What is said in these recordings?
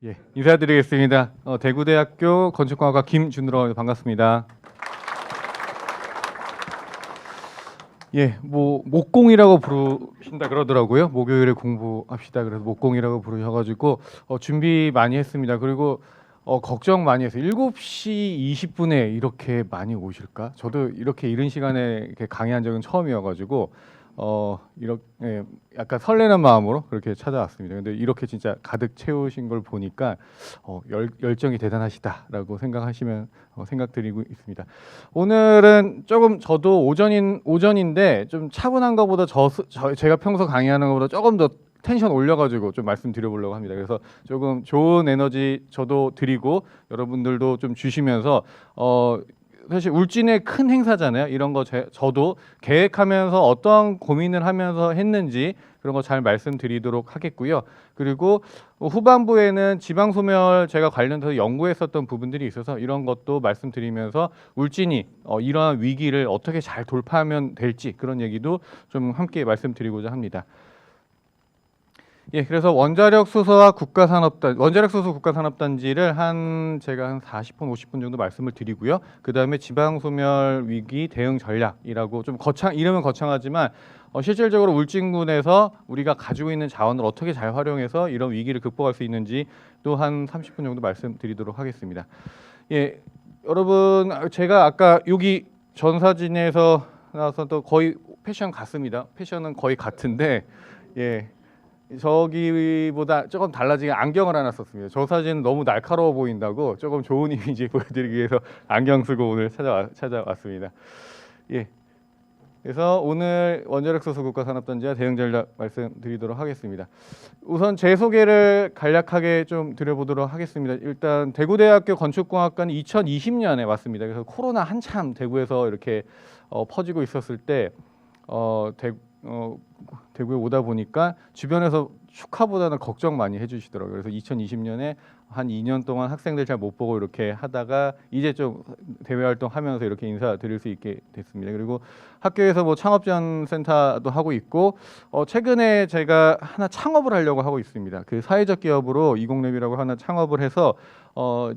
예, 인사드리겠습니다. 대구대학교 건축공학과 김준으로 반갑습니다. 예, 뭐 목공이라고 부르신다 그러더라고요. 목요일에 공부합시다. 그래서 목공이라고 부르셔가지고 준비 많이 했습니다. 그리고 걱정 많이 했어요. 7시 20분에 이렇게 많이 오실까? 저도 이렇게 이른 시간에 이렇게 강의한 적은 처음이어가지고 이렇게 약간 설레는 마음으로 그렇게 찾아왔습니다. 근데 이렇게 진짜 가득 채우신 걸 보니까 열정이 대단하시다라고 생각하시면 생각드리고 있습니다. 오늘은 조금 저도 오전인데 좀 차분한 것보다 제가 평소 강의하는 것보다 조금 더 텐션 올려가지고 좀 말씀드려보려고 합니다. 그래서 조금 좋은 에너지 저도 드리고 여러분들도 좀 주시면서 사실 울진의 큰 행사잖아요. 이런 거 저도 계획하면서 어떤 고민을 하면서 했는지 그런 거 잘 말씀드리도록 하겠고요. 그리고 후반부에는 지방소멸 제가 관련해서 연구했었던 부분들이 있어서 이런 것도 말씀드리면서 울진이 이러한 위기를 어떻게 잘 돌파하면 될지 그런 얘기도 좀 함께 말씀드리고자 합니다. 예, 그래서 원자력 수소 국가산업단지를 제가 한 40분, 50분 정도 말씀을 드리고요. 그 다음에 지방소멸 위기 대응 전략이라고 좀 이름은 거창하지만 실질적으로 울진군에서 우리가 가지고 있는 자원을 어떻게 잘 활용해서 이런 위기를 극복할 수 있는지 또 한 30분 정도 말씀드리도록 하겠습니다. 예, 여러분 제가 아까 여기 전 사진에서 나와서 또 거의 패션 같습니다. 패션은 거의 같은데 예. 저기보다 조금 달라지게 안경을 하나 썼습니다. 저 사진은 너무 날카로워 보인다고 조금 좋은 이미지 보여드리기 위해서 안경 쓰고 오늘 찾아왔습니다. 예. 그래서 오늘 원자력 수소 국가산업단지와 대응 전략 말씀드리도록 하겠습니다. 우선 제 소개를 간략하게 좀 드려보도록 하겠습니다. 일단 대구대학교 건축공학과는 2020년에 왔습니다. 그래서 코로나 한참 대구에서 이렇게 퍼지고 있었을 때 대구에 오다 보니까 주변에서 축하보다는 걱정 많이 해주시더라고요. 그래서 2020년에 한 2년 동안 학생들 잘 못 보고 이렇게 하다가 이제 좀 대외 활동하면서 이렇게 인사드릴 수 있게 됐습니다. 그리고 학교에서 뭐 창업지원 센터도 하고 있고 최근에 제가 하나 창업을 하려고 하고 있습니다. 그 사회적 기업으로 이공랩이라고 하나 창업을 해서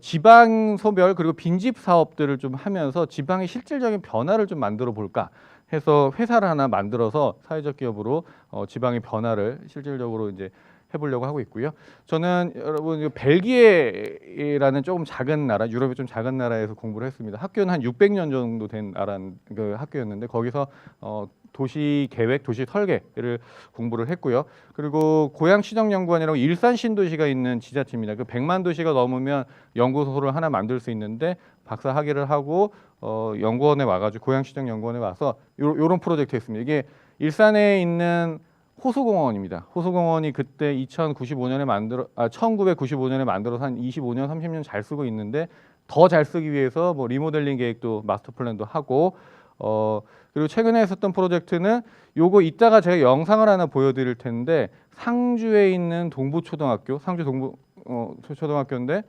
지방 소멸 그리고 빈집 사업들을 좀 하면서 지방의 실질적인 변화를 좀 만들어 볼까 해서 회사를 하나 만들어서 사회적 기업으로 지방의 변화를 실질적으로 이제 해보려고 하고 있고요. 저는 여러분 벨기에라는 조금 작은 나라, 유럽의 좀 작은 나라에서 공부를 했습니다. 학교는 한 600년 정도 된 그 학교였는데 거기서 도시 계획, 도시 설계를 공부를 했고요. 그리고 고양시정연구원이라고 일산 신도시가 있는 지자체입니다. 그 100만 도시가 넘으면 연구소를 하나 만들 수 있는데 박사 학위를 하고 연구원에 와가지고 고양시정연구원에 와서 요런 프로젝트 했습니다. 이게 일산에 있는 호수공원입니다. 호수공원이 그때 1995년에 만들어서 한 25년, 30년 잘 쓰고 있는데 더 잘 쓰기 위해서 뭐 리모델링 계획도 마스터 플랜도 하고 그리고 최근에 했었던 프로젝트는 요거 이따가 제가 영상을 하나 보여드릴 텐데 상주에 있는 동부초등학교, 상주 초등학교인데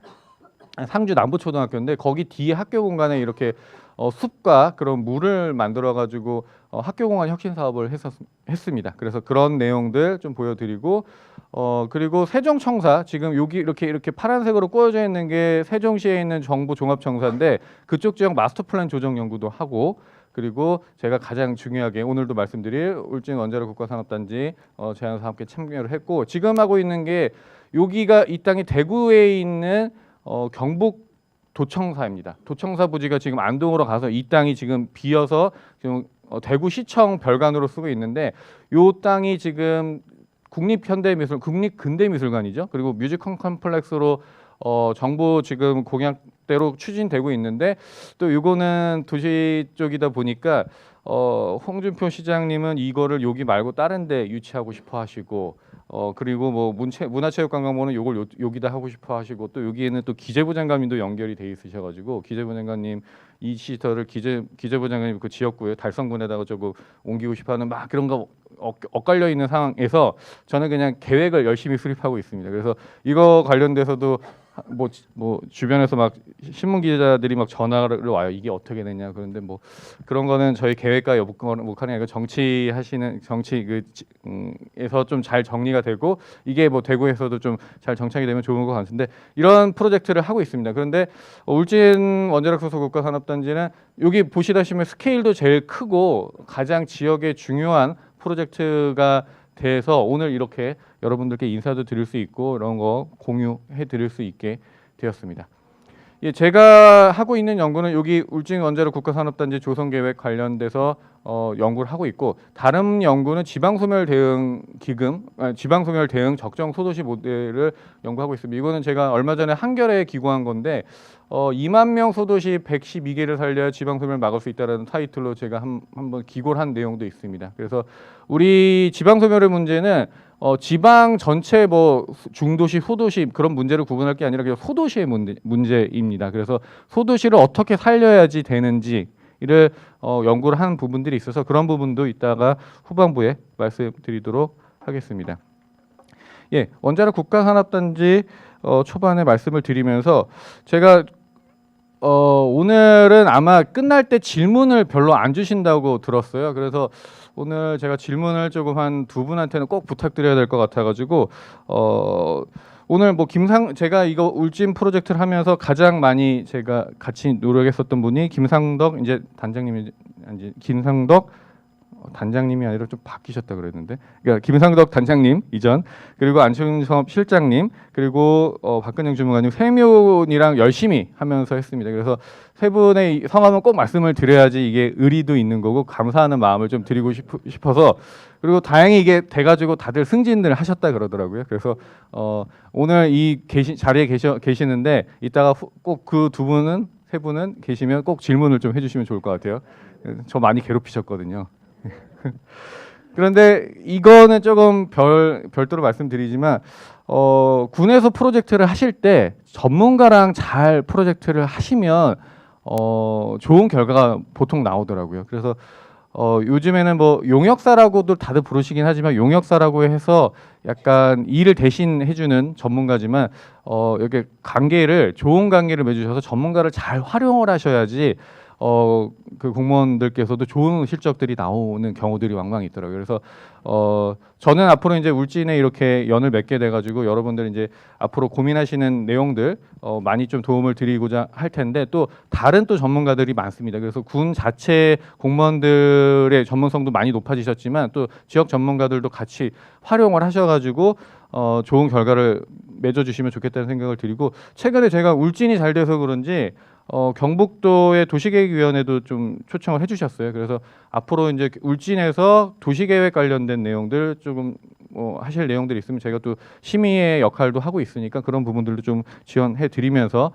상주 남부초등학교인데 거기 뒤에 학교 공간에 이렇게 숲과 그런 물을 만들어 가지고 학교 공간 혁신 사업을 했습니다. 그래서 그런 내용들 좀 보여드리고 그리고 세종청사 지금 여기 이렇게 파란색으로 꼬여져 있는 게 세종시에 있는 정부 종합청사인데 그쪽 지역 마스터 플랜 조정 연구도 하고 그리고 제가 가장 중요하게 오늘도 말씀드릴 울진 원자력 국가산업단지 제안사 함께 참여를 했고 지금 하고 있는 게 여기가 이 땅이 대구에 있는 경북 도청사입니다. 도청사 부지가 지금 안동으로 가서 이 땅이 지금 비어서 지금 대구시청 별관으로 쓰고 있는데 이 땅이 지금 국립근대미술관이죠. 그리고 뮤지컬 컴플렉스로 정부 지금 공약대로 추진되고 있는데 또 이거는 도시 쪽이다 보니까 홍준표 시장님은 이거를 여기 말고 다른 데 유치하고 싶어 하시고 그리고 뭐 문화체육관광부는 요걸 여기다 하고 싶어 하시고 또 여기에는 또 기재부 장관님도 연결이 돼 있으셔가지고 기재부 장관님 이 시설을 기재부 장관님 그 지역구에 달성군에다가 저거 옮기고 싶어하는 막 그런 거 엇갈려 있는 상황에서 저는 그냥 계획을 열심히 수립하고 있습니다. 그래서 이거 관련돼서도 뭐 주변에서 막 신문 기자들이 막 전화를 와요. 이게 어떻게 되냐. 그런데 뭐 그런 거는 저희 계획과 여부하는 게 아니라 정치하시는 에서 좀 잘 정리가 되고 이게 뭐 대구에서도 좀 잘 정착이 되면 좋은 것 같은데 이런 프로젝트를 하고 있습니다. 그런데 울진 원자력 소속 국가산업단지는 여기 보시다시피 스케일도 제일 크고 가장 지역에 중요한 프로젝트가 돼서 오늘 이렇게 여러분들께 인사도 드릴 수 있고 이런 거 공유해 드릴 수 있게 되었습니다. 예, 제가 하고 있는 연구는 여기 울진 원자력 국가산업단지 조성 계획 관련돼서 연구를 하고 있고 다른 연구는 지방소멸 대응 기금, 지방소멸 대응 적정 소도시 모델을 연구하고 있습니다. 이거는 제가 얼마 전에 한겨레에 기고한 건데 2만 명 소도시 112개를 살려야 지방소멸 막을 수 있다는 타이틀로 제가 한번 기고를 한 내용도 있습니다. 그래서 우리 지방소멸의 문제는 지방 전체 뭐 중도시, 소도시 그런 문제를 구분할 게 아니라 그냥 소도시의 문제입니다. 그래서 소도시를 어떻게 살려야지 되는지를 연구를 한 부분들이 있어서 그런 부분도 이따가 후반부에 말씀드리도록 하겠습니다. 예, 원자력 국가산업단지 초반에 말씀을 드리면서 제가 오늘은 아마 끝날 때 질문을 별로 안 주신다고 들었어요. 그래서 오늘 제가 질문을 조금 한 두 분한테는 꼭 부탁드려야 될 것 같아가지고 오늘 뭐 제가 이거 울진 프로젝트를 하면서 가장 많이 제가 같이 노력했었던 분이 김상덕 이제 단장님이 이제 김상덕 단장님이 아니라 좀 바뀌셨다 그랬는데, 그러니까 김상덕 단장님 이전, 그리고 안충섭 실장님, 그리고 박근영 주무관님 세 분이랑 열심히 하면서 했습니다. 그래서 세 분의 성함은 꼭 말씀을 드려야지 이게 의리도 있는 거고 감사하는 마음을 좀 드리고 싶어서, 그리고 다행히 이게 돼가지고 다들 승진을 하셨다 그러더라고요. 그래서 오늘 이 자리에 계시는데 이따가 꼭 그 세 분은 계시면 꼭 질문을 좀 해주시면 좋을 것 같아요. 저 많이 괴롭히셨거든요. 그런데 이거는 조금 별도로 말씀드리지만 군에서 프로젝트를 하실 때 전문가랑 잘 프로젝트를 하시면 좋은 결과가 보통 나오더라고요. 그래서 요즘에는 뭐 용역사라고도 다들 부르시긴 하지만 용역사라고 해서 약간 일을 대신 해주는 전문가지만 이렇게 좋은 관계를 맺으셔서 전문가를 잘 활용을 하셔야지 그 공무원들께서도 좋은 실적들이 나오는 경우들이 왕왕 있더라고요. 그래서 저는 앞으로 이제 울진에 이렇게 연을 맺게 돼가지고 여러분들 이제 앞으로 고민하시는 내용들 많이 좀 도움을 드리고자 할 텐데 또 다른 또 전문가들이 많습니다. 그래서 군 자체 공무원들의 전문성도 많이 높아지셨지만 또 지역 전문가들도 같이 활용을 하셔가지고 좋은 결과를 맺어주시면 좋겠다는 생각을 드리고, 최근에 제가 울진이 잘 돼서 그런지 경북도의 도시계획위원회도 좀 초청을 해주셨어요. 그래서 앞으로 이제 울진에서 도시계획 관련된 내용들 조금 하실 내용들이 있으면 제가 또 심의의 역할도 하고 있으니까 그런 부분들도 좀 지원해 드리면서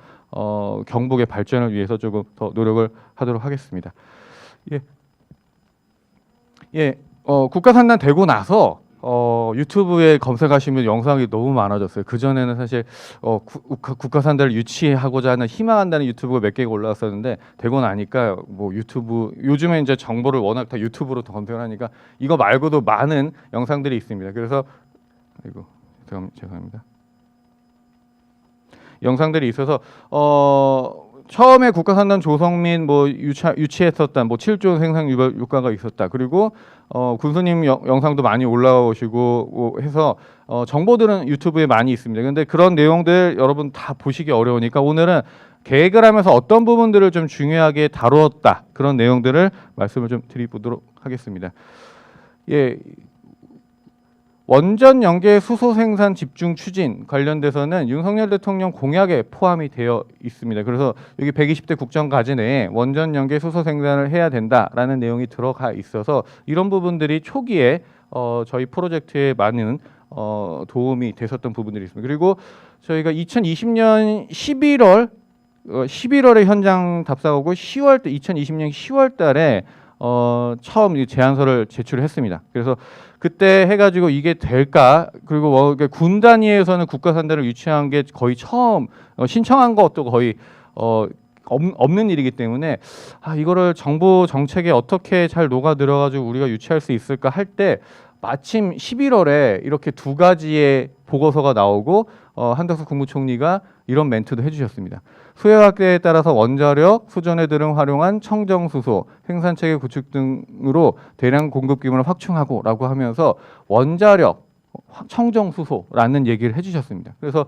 경북의 발전을 위해서 조금 더 노력을 하도록 하겠습니다. 예, 국가산단 되고 나서 유튜브에 검색하시면 영상이 너무 많아졌어요. 그전에는 사실 국가산단을 유치하고자 하는 희망한다는 유튜브가 몇 개가 올라왔었는데 되고 나니까 뭐 유튜브 요즘에 이제 정보를 워낙 다 유튜브로 더 검색을 하니까 이거 말고도 많은 영상들이 있습니다. 그래서 죄송합니다. 영상들이 있어서 처음에 국가산단 조성 및 뭐 유치했었다, 뭐 7조 생산 유가가 있었다. 그리고 군수님 영상도 많이 올라오시고 해서 정보들은 유튜브에 많이 있습니다. 근데 그런 내용들 여러분 다 보시기 어려우니까 오늘은 계획을 하면서 어떤 부분들을 좀 중요하게 다루었다, 그런 내용들을 말씀을 좀 드려보도록 하겠습니다. 예. 원전 연계 수소 생산 집중 추진 관련돼서는 윤석열 대통령 공약에 포함이 되어 있습니다. 그래서 여기 120대 국정과제 내에 원전 연계 수소 생산을 해야 된다라는 내용이 들어가 있어서 이런 부분들이 초기에 저희 프로젝트에 많은 도움이 됐었던 부분들이 있습니다. 그리고 저희가 2020년 11월에 현장 답사하고 2020년 10월 달에 처음 제안서를 제출했습니다. 그래서 그때 해가지고 이게 될까, 그리고 군 단위에서는 국가산단을 유치한 게 거의 처음, 신청한 것도 거의 없는 일이기 때문에 이거를 정부 정책에 어떻게 잘 녹아 들어가지고 우리가 유치할 수 있을까 할 때 마침 11월에 이렇게 두 가지의 보고서가 나오고 한덕수 국무총리가 이런 멘트도 해주셨습니다. 수혜 확대에 따라서 원자력, 수전해 등을 활용한 청정수소, 생산체계 구축 등으로 대량 공급 규모를 확충하고라고 하면서 원자력, 청정수소라는 얘기를 해주셨습니다. 그래서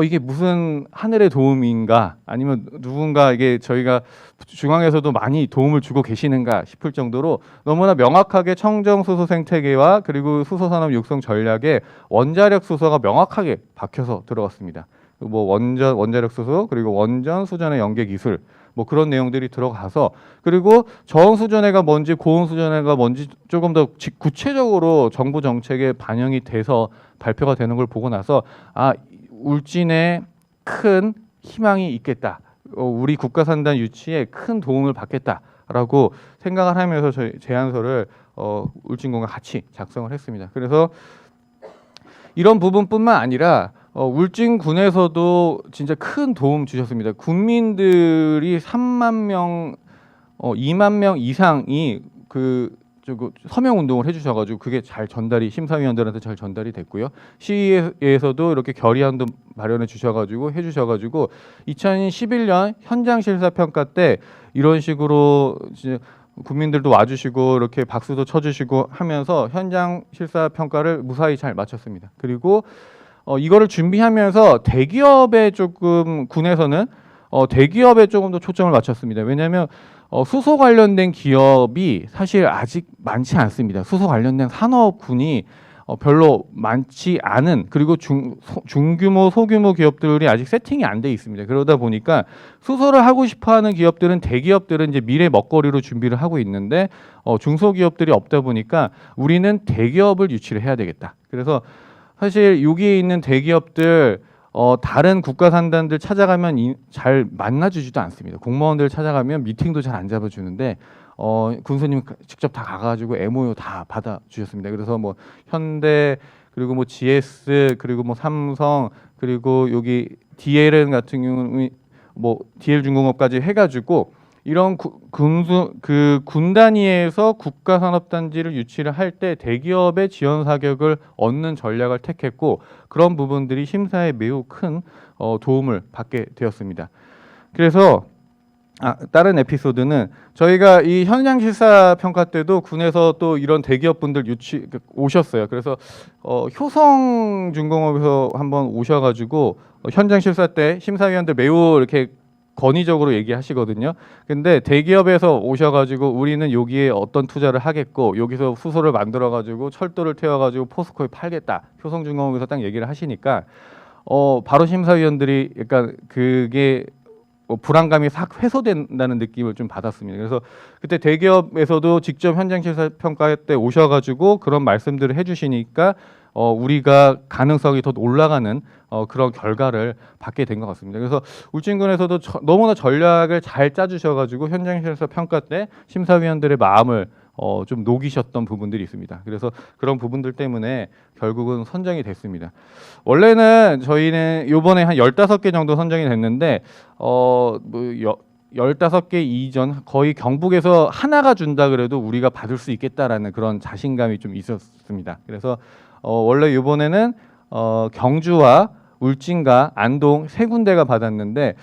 이게 무슨 하늘의 도움인가 아니면 누군가 이게 저희가 중앙에서도 많이 도움을 주고 계시는가 싶을 정도로 너무나 명확하게 청정수소 생태계와 그리고 수소산업 육성 전략에 원자력 수소가 명확하게 박혀서 들어갔습니다. 뭐 원자력 수소 그리고 원전 수전의 연계 기술 뭐 그런 내용들이 들어가서 그리고 저온수전해가 뭔지 고온수전해가 뭔지 조금 더 구체적으로 정부 정책에 반영이 돼서 발표가 되는 걸 보고 나서 울진에 큰 희망이 있겠다. 우리 국가산단 유치에 큰 도움을 받겠다라고 생각을 하면서 저희 제안서를 울진군과 같이 작성을 했습니다. 그래서 이런 부분뿐만 아니라 울진군에서도 진짜 큰 도움 주셨습니다. 국민들이 3만 명, 2만 명 이상이 서명 운동을 해주셔가지고 그게 잘 전달이 심사위원들한테 잘 전달이 됐고요. 시의회에서도 이렇게 결의안도 마련해 주셔가지고 해주셔가지고 2011년 현장 실사 평가 때 이런 식으로 이제 국민들도 와주시고 이렇게 박수도 쳐주시고 하면서 현장 실사 평가를 무사히 잘 마쳤습니다. 그리고 이거를 준비하면서 대기업에 조금 군에서는 대기업에 조금 더 초점을 맞췄습니다. 왜냐하면 수소 관련된 기업이 사실 아직 많지 않습니다. 수소 관련된 산업군이 별로 많지 않은 그리고 중규모 소규모 기업들이 아직 세팅이 안 돼 있습니다. 그러다 보니까 수소를 하고 싶어하는 기업들은 대기업들은 이제 미래 먹거리로 준비를 하고 있는데 중소기업들이 없다 보니까 우리는 대기업을 유치를 해야 되겠다. 그래서 사실 여기에 있는 대기업들 다른 국가산단들 찾아가면 잘 만나주지도 않습니다. 공무원들 찾아가면 미팅도 잘 안 잡아주는데 군수님 직접 다 가가지고 MOU 다 받아주셨습니다. 그래서 뭐 현대 그리고 뭐 GS 그리고 뭐 삼성 그리고 여기 DLN 같은 경우는 뭐 DL중공업까지 해가지고 이런 군 단위에서 국가산업단지를 유치를 할 때 대기업의 지원 사격을 얻는 전략을 택했고 그런 부분들이 심사에 매우 큰 도움을 받게 되었습니다. 그래서 다른 에피소드는 저희가 이 현장 실사 평가 때도 군에서 또 이런 대기업분들 오셨어요. 그래서 효성중공업에서 한번 오셔가지고 현장 실사 때 심사위원들 매우 이렇게 건의적으로 얘기하시거든요. 근데 대기업에서 오셔가지고 우리는 여기에 어떤 투자를 하겠고 여기서 수소를 만들어가지고 철도를 태워가지고 포스코에 팔겠다. 효성중공업에서 딱 얘기를 하시니까 바로 심사위원들이 약간 그게 불안감이 싹 해소된다는 느낌을 좀 받았습니다. 그래서 그때 대기업에서도 직접 현장 실사 평가 때 오셔가지고 그런 말씀들을 해주시니까 우리가 가능성이 더 올라가는 그런 결과를 받게 된 것 같습니다. 그래서 울진군에서도 너무나 전략을 잘 짜주셔가지고 현장 실사 평가 때 심사위원들의 마음을 좀 녹이셨던 부분들이 있습니다. 그래서 그런 부분들 때문에 결국은 선정이 됐습니다. 원래는 저희는 요번에 한 15개 정도 선정이 됐는데 15개 이전 거의 경북에서 하나가 준다 그래도 우리가 받을 수 있겠다라는 그런 자신감이 좀 있었습니다. 그래서 원래 이번에는 경주와 울진과 안동 세 군데가 받았는데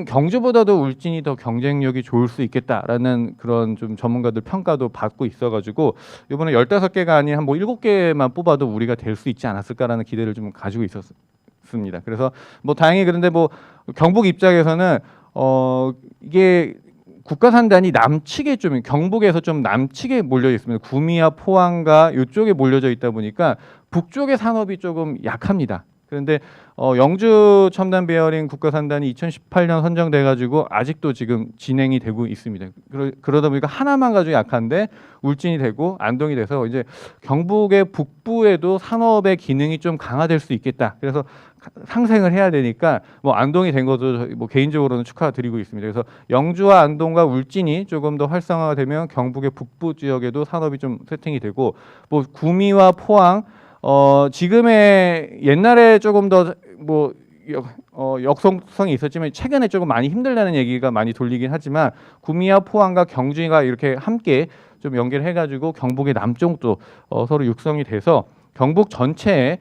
경주보다도 울진이 더 경쟁력이 좋을 수 있겠다라는 그런 좀 전문가들 평가도 받고 있어가지고 이번에 15개가 아닌 한 뭐 7개만 뽑아도 우리가 될 수 있지 않았을까라는 기대를 좀 가지고 있었습니다. 그래서 뭐 다행히 그런데 뭐 경북 입장에서는 이게 국가산단이 남측에 좀 경북에서 좀 남측에 몰려 있습니다. 구미와 포항과 이쪽에 몰려져 있다 보니까 북쪽의 산업이 조금 약합니다. 그런데 영주 첨단 베어링 국가산단이 2018년 선정돼 가지고 아직도 지금 진행이 되고 있습니다. 그러다 보니까 하나만 가지고 약한데 울진이 되고 안동이 돼서 이제 경북의 북부에도 산업의 기능이 좀 강화될 수 있겠다. 그래서 상생을 해야 되니까 뭐 안동이 된 것도 뭐 개인적으로는 축하드리고 있습니다. 그래서 영주와 안동과 울진이 조금 더 활성화가 되면 경북의 북부 지역에도 산업이 좀 세팅이 되고 뭐 구미와 포항 지금의 옛날에 조금 더 뭐 역송성이 있었지만 최근에 조금 많이 힘들다는 얘기가 많이 돌리긴 하지만 구미와 포항과 경주가 이렇게 함께 좀 연결해가지고 경북의 남쪽도 서로 육성이 돼서 경북 전체에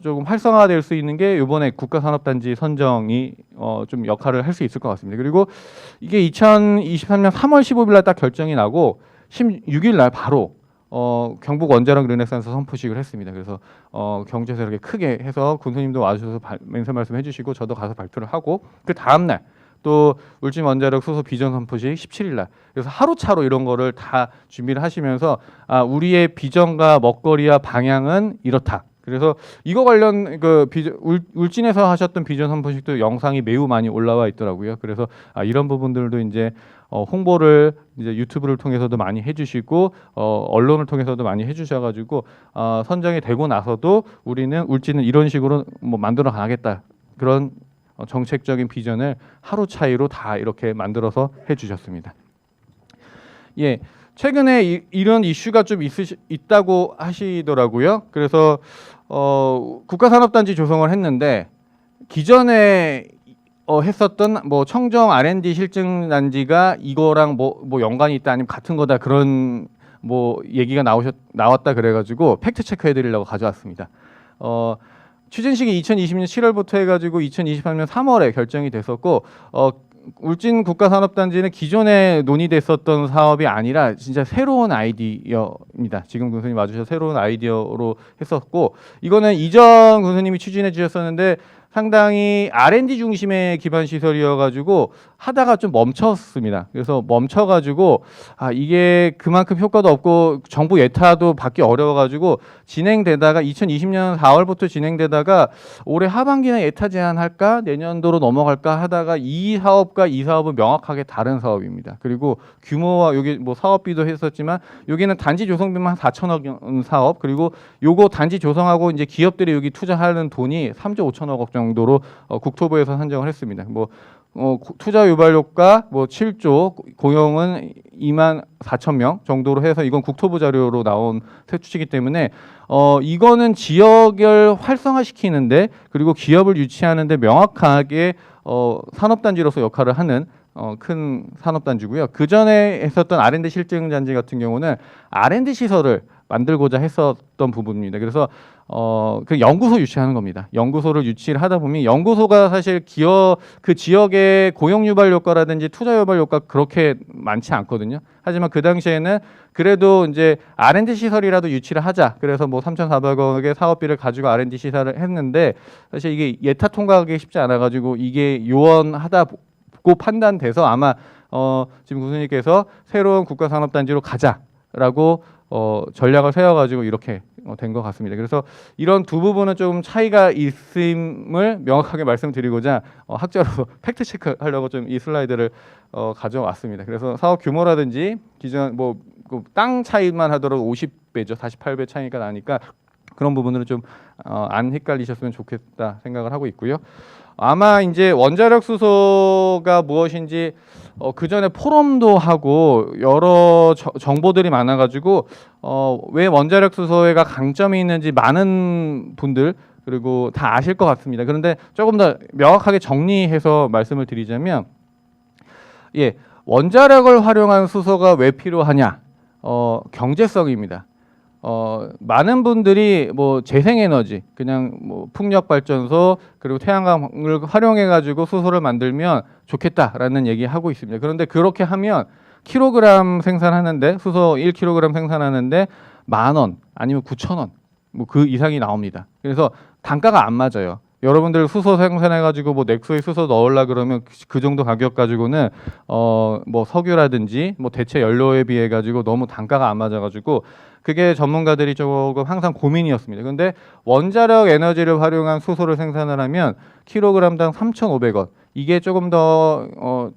조금 활성화될 수 있는 게 이번에 국가산업단지 선정이 좀 역할을 할 수 있을 것 같습니다. 그리고 이게 2023년 3월 15일 날 딱 결정이 나고 16일 날 바로 경북 원자력 르네상스 선포식을 했습니다. 그래서 경주에서 이렇게 크게 해서 군수님도 와주셔서 맹세 말씀해 주시고 저도 가서 발표를 하고 그 다음 날 또 울진 원자력 수소 비전 선포식 17일 날 그래서 하루 차로 이런 거를 다 준비를 하시면서 우리의 비전과 먹거리와 방향은 이렇다. 그래서 이거 관련 그 울진에서 하셨던 비전 선포식도 영상이 매우 많이 올라와 있더라고요. 그래서 이런 부분들도 이제 홍보를 이제 유튜브를 통해서도 많이 해주시고 언론을 통해서도 많이 해주셔가지고 선정이 되고 나서도 우리는 울진은 이런 식으로 뭐 만들어 가겠다 그런 정책적인 비전을 하루 차이로 다 이렇게 만들어서 해주셨습니다. 예. 최근에 이런 이슈가 좀 있다고 하시더라고요. 그래서 국가산업단지 조성을 했는데 기존에 했었던 뭐 청정 R&D 실증단지가 이거랑 뭐 연관이 있다 아니면 같은 거다 그런 뭐 얘기가 나왔다 그래가지고 팩트 체크해드리려고 가져왔습니다. 추진식이 2020년 7월부터 해가지고 2023년 3월에 결정이 됐었고 울진 국가산업단지는 기존에 논의됐었던 사업이 아니라 진짜 새로운 아이디어입니다. 지금 군수님 와주셔서 새로운 아이디어로 했었고 이거는 이전 군수님이 추진해 주셨었는데 상당히 R&D 중심의 기반 시설이어가지고 하다가 좀 멈췄습니다. 그래서 멈춰가지고 이게 그만큼 효과도 없고 정부 예타도 받기 어려워가지고 진행되다가 2020년 4월부터 진행되다가 올해 하반기에 예타 제한할까 내년도로 넘어갈까 하다가 이 사업은 명확하게 다른 사업입니다. 그리고 규모와 여기 뭐 사업비도 했었지만 여기는 단지 조성비만 4천억 원 사업 그리고 요거 단지 조성하고 이제 기업들이 여기 투자하는 돈이 3조 5천억 원 정도로 국토부에서 산정을 했습니다. 뭐 투자 유발 효과 뭐 7조 고용은 2만 4천 명 정도로 해서 이건 국토부 자료로 나온 세추치기 때문에 이거는 지역을 활성화시키는데 그리고 기업을 유치하는데 명확하게 산업단지로서 역할을 하는 큰 산업단지고요. 그 전에 했었던 R&D 실증단지 같은 경우는 R&D 시설을 만들고자 했었던 부분입니다. 그래서 그 연구소 유치하는 겁니다. 연구소를 유치를 하다 보면 연구소가 사실 그 지역의 고용 유발 효과라든지 투자 유발 효과 그렇게 많지 않거든요. 하지만 그 당시에는 그래도 이제 R&D 시설이라도 유치를 하자. 그래서 뭐 3,400억의 사업비를 가지고 R&D 시설을 했는데 사실 이게 예타 통과하기 쉽지 않아가지고 이게 요원하다고 판단돼서 아마 지금 군수님께서 새로운 국가산업단지로 가자라고 전략을 세워가지고 이렇게 된 것 같습니다. 그래서 이런 두 부분은 좀 차이가 있음을 명확하게 말씀드리고자 학자로 팩트 체크하려고 좀 이 슬라이드를 가져왔습니다. 그래서 사업 규모라든지 기존 뭐 땅 차이만 하더라도 50배죠, 48배 차이가 나니까 그런 부분으로 좀 안 헷갈리셨으면 좋겠다 생각을 하고 있고요. 아마 이제 원자력 수소가 무엇인지 그 전에 포럼도 하고 여러 정보들이 많아가지고 왜 원자력 수소가 강점이 있는지 많은 분들 그리고 다 아실 것 같습니다. 그런데 조금 더 명확하게 정리해서 말씀을 드리자면, 예, 원자력을 활용한 수소가 왜 필요하냐? 경제성입니다. 많은 분들이 뭐 재생에너지, 그냥 뭐 풍력 발전소 그리고 태양광을 활용해 가지고 수소를 만들면 좋겠다라는 얘기 하고 있습니다. 그런데 그렇게 하면 킬로그램 생산하는데 수소 1kg 생산하는데 10,000원 아니면 9,000원 뭐 그 이상이 나옵니다. 그래서 단가가 안 맞아요. 여러분들 수소 생산해 가지고 뭐 넥소에 수소 넣으려 그러면 그 정도 가격 가지고는 뭐 석유라든지 뭐 대체 연료에 비해 가지고 너무 단가가 안 맞아 가지고 그게 전문가들이 조금 항상 고민이었습니다. 그런데 원자력 에너지를 활용한 수소를 생산을 하면 킬로그램당 3,500원. 이게 조금 더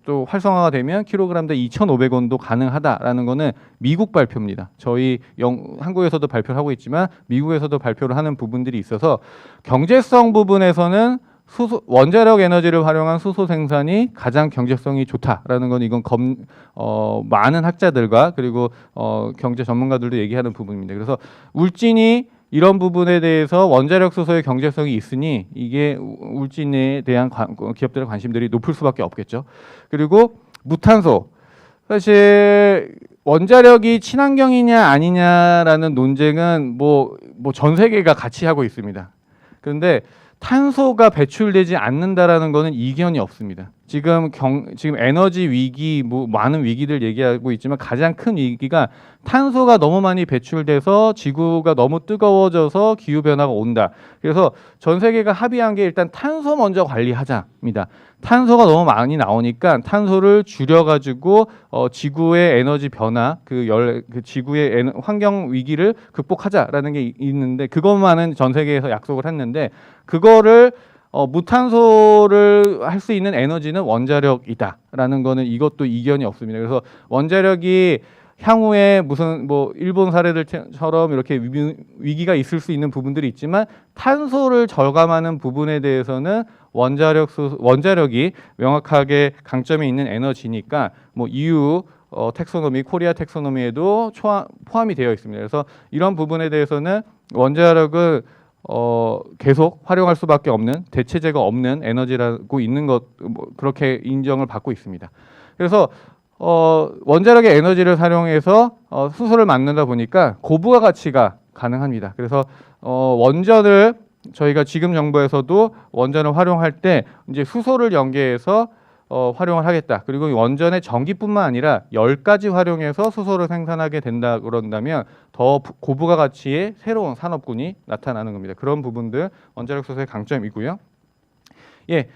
또 활성화가 되면 킬로그램당 2,500원도 가능하다라는 거는 미국 발표입니다. 저희 한국에서도 발표를 하고 있지만 미국에서도 발표를 하는 부분들이 있어서 경제성 부분에서는 원자력 에너지를 활용한 수소 생산이 가장 경제성이 좋다라는 건 이건 많은 학자들과 그리고 경제 전문가들도 얘기하는 부분입니다. 그래서 울진이 이런 부분에 대해서 원자력 수소의 경제성이 있으니 이게 울진에 대한 기업들의 관심들이 높을 수밖에 없겠죠. 그리고 무탄소. 사실 원자력이 친환경이냐 아니냐라는 논쟁은 뭐 전 세계가 같이 하고 있습니다. 그런데 탄소가 배출되지 않는다라는 것은 이견이 없습니다. 지금 에너지 위기, 많은 위기들 얘기하고 있지만 가장 큰 위기가 탄소가 너무 많이 배출돼서 지구가 너무 뜨거워져서 기후 변화가 온다. 그래서 전 세계가 합의한 게 일단 탄소 먼저 관리하자입니다. 탄소가 너무 많이 나오니까 탄소를 줄여가지고 지구의 에너지 변화, 그 지구의 환경 위기를 극복하자라는 게 있는데 그것만은 전 세계에서 약속을 했는데 그거를 무탄소를 할 수 있는 에너지는 원자력이다라는 거는 이것도 이견이 없습니다. 그래서 원자력이 향후에 무슨 일본 사례들처럼 이렇게 위기가 있을 수 있는 부분들이 있지만 탄소를 절감하는 부분에 대해서는 원자력이 명확하게 강점이 있는 에너지니까 EU 텍소노미, 코리아 텍소노미에도 포함이 되어 있습니다. 그래서 이런 부분에 대해서는 원자력을 계속 활용할 수밖에 없는 대체제가 없는 에너지라고 있는 것 그렇게 인정을 받고 있습니다. 그래서 원자력의 에너지를 활용해서 수소를 만든다 보니까 고부가 가치가 가능합니다. 그래서 원전을 저희가 지금 정부에서도 원전을 활용할 때 이제 수소를 연계해서 활용을 하겠다. 그리고 원전의 전기뿐만 아니라 열까지 활용해서 수소를 생산하게 된다 그런다면 더 고부가 가치의 새로운 산업군이 나타나는 겁니다. 그런 부분들 원자력 수소의 강점이고요. 예,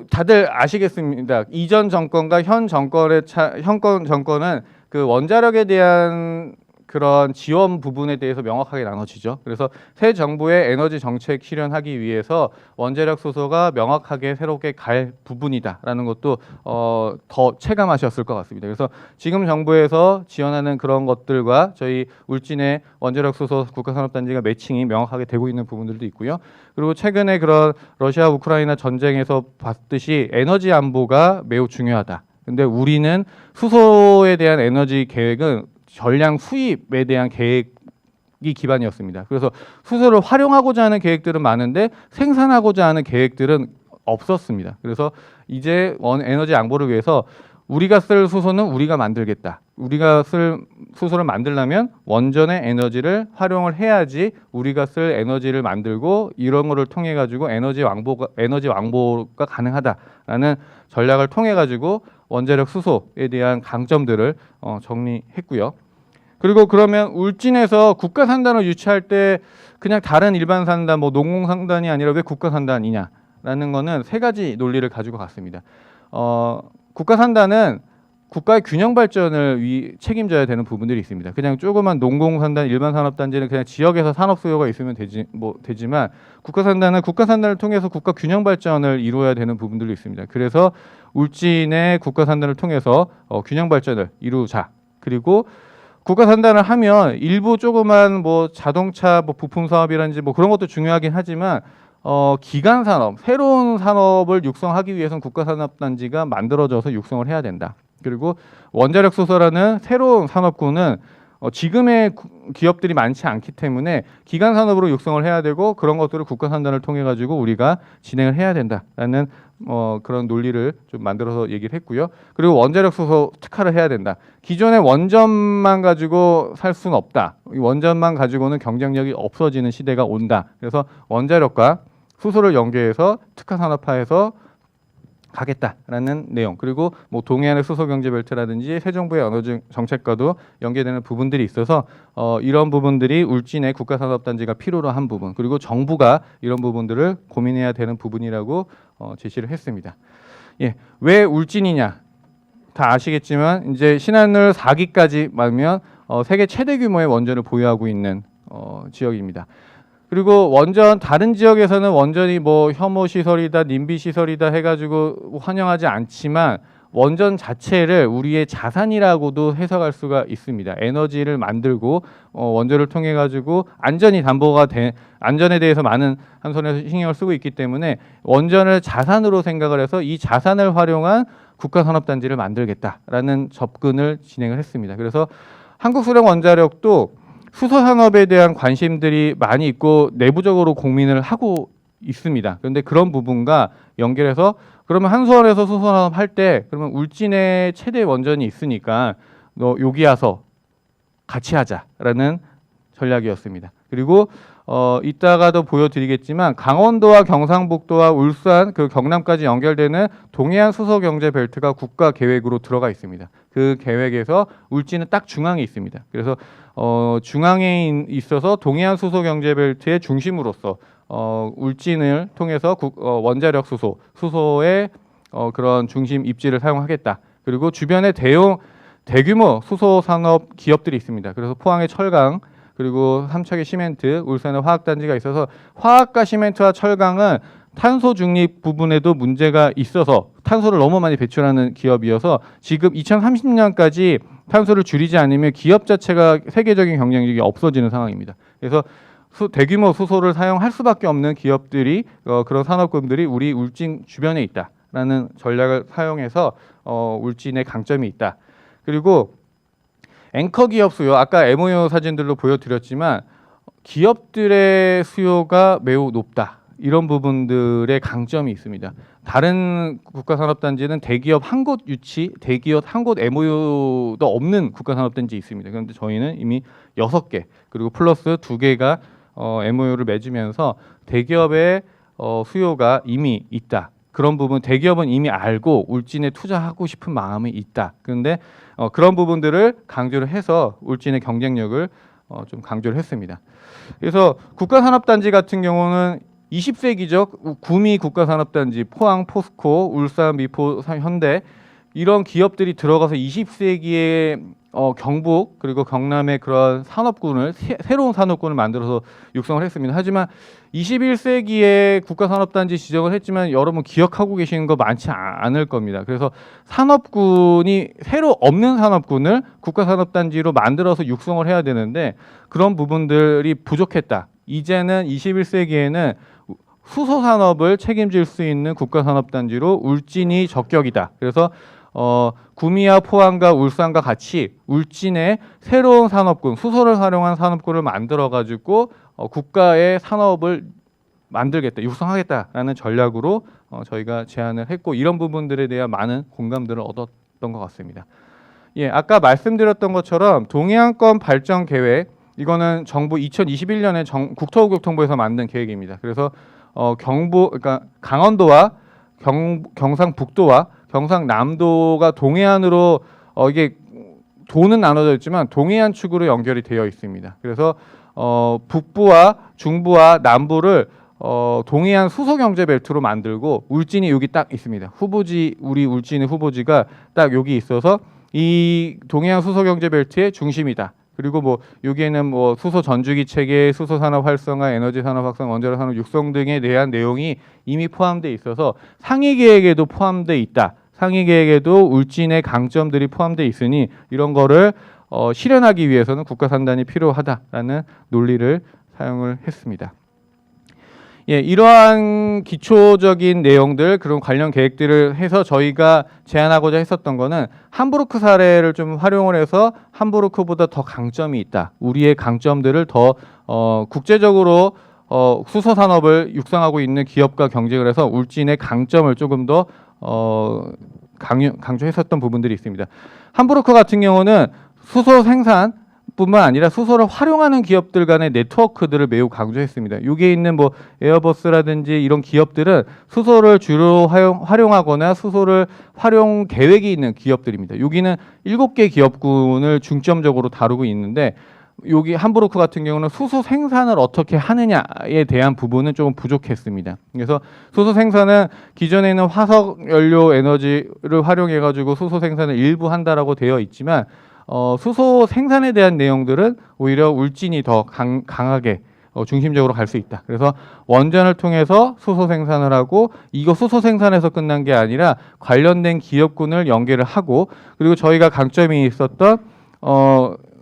다들 아시겠습니다. 이전 정권과 현 정권은 그 원자력에 대한 그런 지원 부분에 대해서 명확하게 나눠지죠. 그래서 새 정부의 에너지 정책 실현하기 위해서 원자력 수소가 명확하게 새롭게 갈 부분이다라는 것도 더 체감하셨을 것 같습니다. 그래서 지금 정부에서 지원하는 그런 것들과 저희 울진의 원자력 수소 국가산업단지가 매칭이 명확하게 되고 있는 부분들도 있고요. 그리고 최근에 그런 러시아 우크라이나 전쟁에서 봤듯이 에너지 안보가 매우 중요하다. 근데 우리는 수소에 대한 에너지 계획은 전량 수입에 대한 계획이 기반이었습니다. 그래서 수소를 활용하고자 하는 계획들은 많은데 생산하고자 하는 계획들은 없었습니다. 그래서 이제 에너지 양보를 위해서 우리가 쓸 수소는 우리가 만들겠다. 우리가 쓸 수소를 만들려면 원전의 에너지를 활용을 해야지 우리가 쓸 에너지를 만들고 이런 거를 통해 가지고 에너지 왕보가 가능하다라는 전략을 통해 가지고 원자력 수소에 대한 강점들을 정리했고요. 그리고 그러면 울진에서 국가산단을 유치할 때 그냥 다른 일반 산단, 농공산단이 아니라 왜 국가산단이냐라는 거는 세 가지 논리를 가지고 갔습니다. 국가산단은 국가의 균형 발전을 책임져야 되는 부분들이 있습니다. 그냥 조그만 농공산단, 일반 산업단지는 그냥 지역에서 산업 수요가 있으면 되지만 국가산단은 국가산단을 통해서 국가 균형 발전을 이루어야 되는 부분들도 있습니다. 그래서 울진의 국가산단을 통해서 균형 발전을 이루자. 그리고 국가산단을 하면 일부 조그만 자동차 부품 사업이라든지 그런 것도 중요하긴 하지만 기간 산업, 새로운 산업을 육성하기 위해서는 국가산업단지가 만들어져서 육성을 해야 된다. 그리고 원자력 수소라는 새로운 산업군은 지금의 기업들이 많지 않기 때문에 기간 산업으로 육성을 해야 되고 그런 것들을 국가산단을 통해 가지고 우리가 진행을 해야 된다라는 그런 논리를 좀 만들어서 얘기를 했고요. 그리고 원자력 수소 특화를 해야 된다. 기존의 원전만 가지고 살 수는 없다. 이 원전만 가지고는 경쟁력이 없어지는 시대가 온다. 그래서 원자력과 수소를 연계해서 특화 산업화해서 가겠다라는 내용. 그리고 동해안의 수소 경제 벨트라든지 새 정부의 에너지 정책과도 연계되는 부분들이 있어서 이런 부분들이 울진의 국가산업단지가 필요로 한 부분. 그리고 정부가 이런 부분들을 고민해야 되는 부분이라고 제시를 했습니다. 예, 왜 울진이냐? 다 아시겠지만 이제 신한울 4기까지 말면 세계 최대 규모의 원전을 보유하고 있는 지역입니다. 그리고 다른 지역에서는 원전이 혐오 시설이다, 님비 시설이다 해가지고 환영하지 않지만 원전 자체를 우리의 자산이라고도 해석할 수가 있습니다. 에너지를 만들고 원전을 통해 가지고 안전에 대해서 많은 한손에서 신경을 쓰고 있기 때문에 원전을 자산으로 생각을 해서 이 자산을 활용한 국가산업단지를 만들겠다라는 접근을 진행을 했습니다. 그래서 한국수력원자력도 수소 산업에 대한 관심들이 많이 있고 내부적으로 고민을 하고 있습니다. 그런데 그런 부분과 연결해서 그러면 한수원에서 수소 산업 할 때 그러면 울진에 최대 원전이 있으니까 너 여기 와서 같이 하자라는 전략이었습니다. 그리고 이따가도 보여드리겠지만 강원도와 경상북도와 울산 그 경남까지 연결되는 동해안 수소 경제 벨트가 국가 계획으로 들어가 있습니다. 그 계획에서 울진은 딱 중앙에 있습니다. 그래서 중앙에 있어서 동해안 수소 경제 벨트의 중심으로서 울진을 통해서 원자력 수소의 그런 중심 입지를 사용하겠다. 그리고 주변에 대규모 수소 산업 기업들이 있습니다. 그래서 포항의 철강 그리고 삼척의 시멘트, 울산의 화학단지가 있어서 화학과 시멘트와 철강은 탄소 중립 부분에도 문제가 있어서 탄소를 너무 많이 배출하는 기업이어서 지금 2030년까지 탄소를 줄이지 않으면 기업 자체가 세계적인 경쟁력이 없어지는 상황입니다. 그래서 대규모 수소를 사용할 수밖에 없는 기업들이 그런 산업군들이 우리 울진 주변에 있다라는 전략을 사용해서 울진의 강점이 있다. 그리고 앵커 기업 수요, 아까 MOU 사진들로 보여드렸지만 기업들의 수요가 매우 높다. 이런 부분들의 강점이 있습니다. 다른 국가산업단지는 대기업 한 곳 유치, 대기업 한 곳 MOU도 없는 국가산업단지 있습니다. 그런데 저희는 이미 6개 그리고 플러스 2개가 MOU를 맺으면서 대기업의 수요가 이미 있다. 그런 부분 대기업은 이미 알고 울진에 투자하고 싶은 마음이 있다. 그런데 그런 부분들을 강조를 해서 울진의 경쟁력을 좀 강조를 했습니다. 그래서 국가산업단지 같은 경우는 20세기적 구미 국가산업단지 포항, 포스코, 울산, 미포, 현대 이런 기업들이 들어가서 20세기에 경북 그리고 경남의 그런 산업군을 새로운 산업군을 만들어서 육성을 했습니다. 하지만 21세기에 국가산업단지 지정을 했지만 여러분 기억하고 계시는 거 많지 않을 겁니다. 그래서 산업군이 새로 없는 산업군을 국가산업단지로 만들어서 육성을 해야 되는데 그런 부분들이 부족했다. 이제는 21세기에는 수소 산업을 책임질 수 있는 국가산업단지로 울진이 적격이다. 그래서 구미와 포항과 울산과 같이 울진의 새로운 산업군, 수소를 활용한 산업군을 만들어 가지고 국가의 산업을 만들겠다, 육성하겠다라는 전략으로 저희가 제안을 했고 이런 부분들에 대한 많은 공감들을 얻었던 것 같습니다. 예, 아까 말씀드렸던 것처럼 동해안권 발전 계획 이거는 정부 2021년에 국토교통부에서 만든 계획입니다. 그래서 그러니까 강원도와 경상북도와 경상남도가 동해안으로 이게 도는 나눠져 있지만 동해안 축으로 연결이 되어 있습니다. 그래서 북부와 중부와 남부를 동해안 수소 경제 벨트로 만들고 울진이 여기 딱 있습니다. 후보지 우리 울진의 후보지가 딱 여기 있어서 이 동해안 수소 경제 벨트의 중심이다. 그리고 뭐 여기에는 뭐 수소 전주기 체계, 수소 산업 활성화, 에너지 산업 확산, 원자력 산업 육성 등에 대한 내용이 이미 포함되어 있어서 상위 계획에도 포함되어 있다. 상위 계획에도 울진의 강점들이 포함되어 있으니 이런 거를 실현하기 위해서는 국가산단이 필요하다라는 논리를 사용을 했습니다. 예, 이러한 기초적인 내용들 그런 관련 계획들을 해서 저희가 제안하고자 했었던 거는 함부르크 사례를 좀 활용을 해서 함부르크보다 더 강점이 있다. 우리의 강점들을 더 국제적으로 수소 산업을 육성하고 있는 기업과 경쟁을 해서 울진의 강점을 조금 더 강조했었던 부분들이 있습니다. 함부르크 같은 경우는 수소 생산 뿐만 아니라 수소를 활용하는 기업들 간의 네트워크들을 매우 강조했습니다. 여기에 있는 뭐 에어버스라든지 이런 기업들은 수소를 주로 활용하거나 수소를 활용 계획이 있는 기업들입니다. 여기는 7개 기업군을 중점적으로 다루고 있는데 여기 함부르크 같은 경우는 수소 생산을 어떻게 하느냐에 대한 부분은 조금 부족했습니다. 그래서 수소 생산은 기존에는 화석 연료 에너지를 활용해 가지고 수소 생산을 일부 한다라고 되어 있지만 수소 생산에 대한 내용들은 오히려 울진이 더 강하게 중심적으로 갈 수 있다. 그래서 원전을 통해서 수소 생산을 하고 이거 수소 생산에서 끝난 게 아니라 관련된 기업군을 연계를 하고 그리고 저희가 강점이 있었던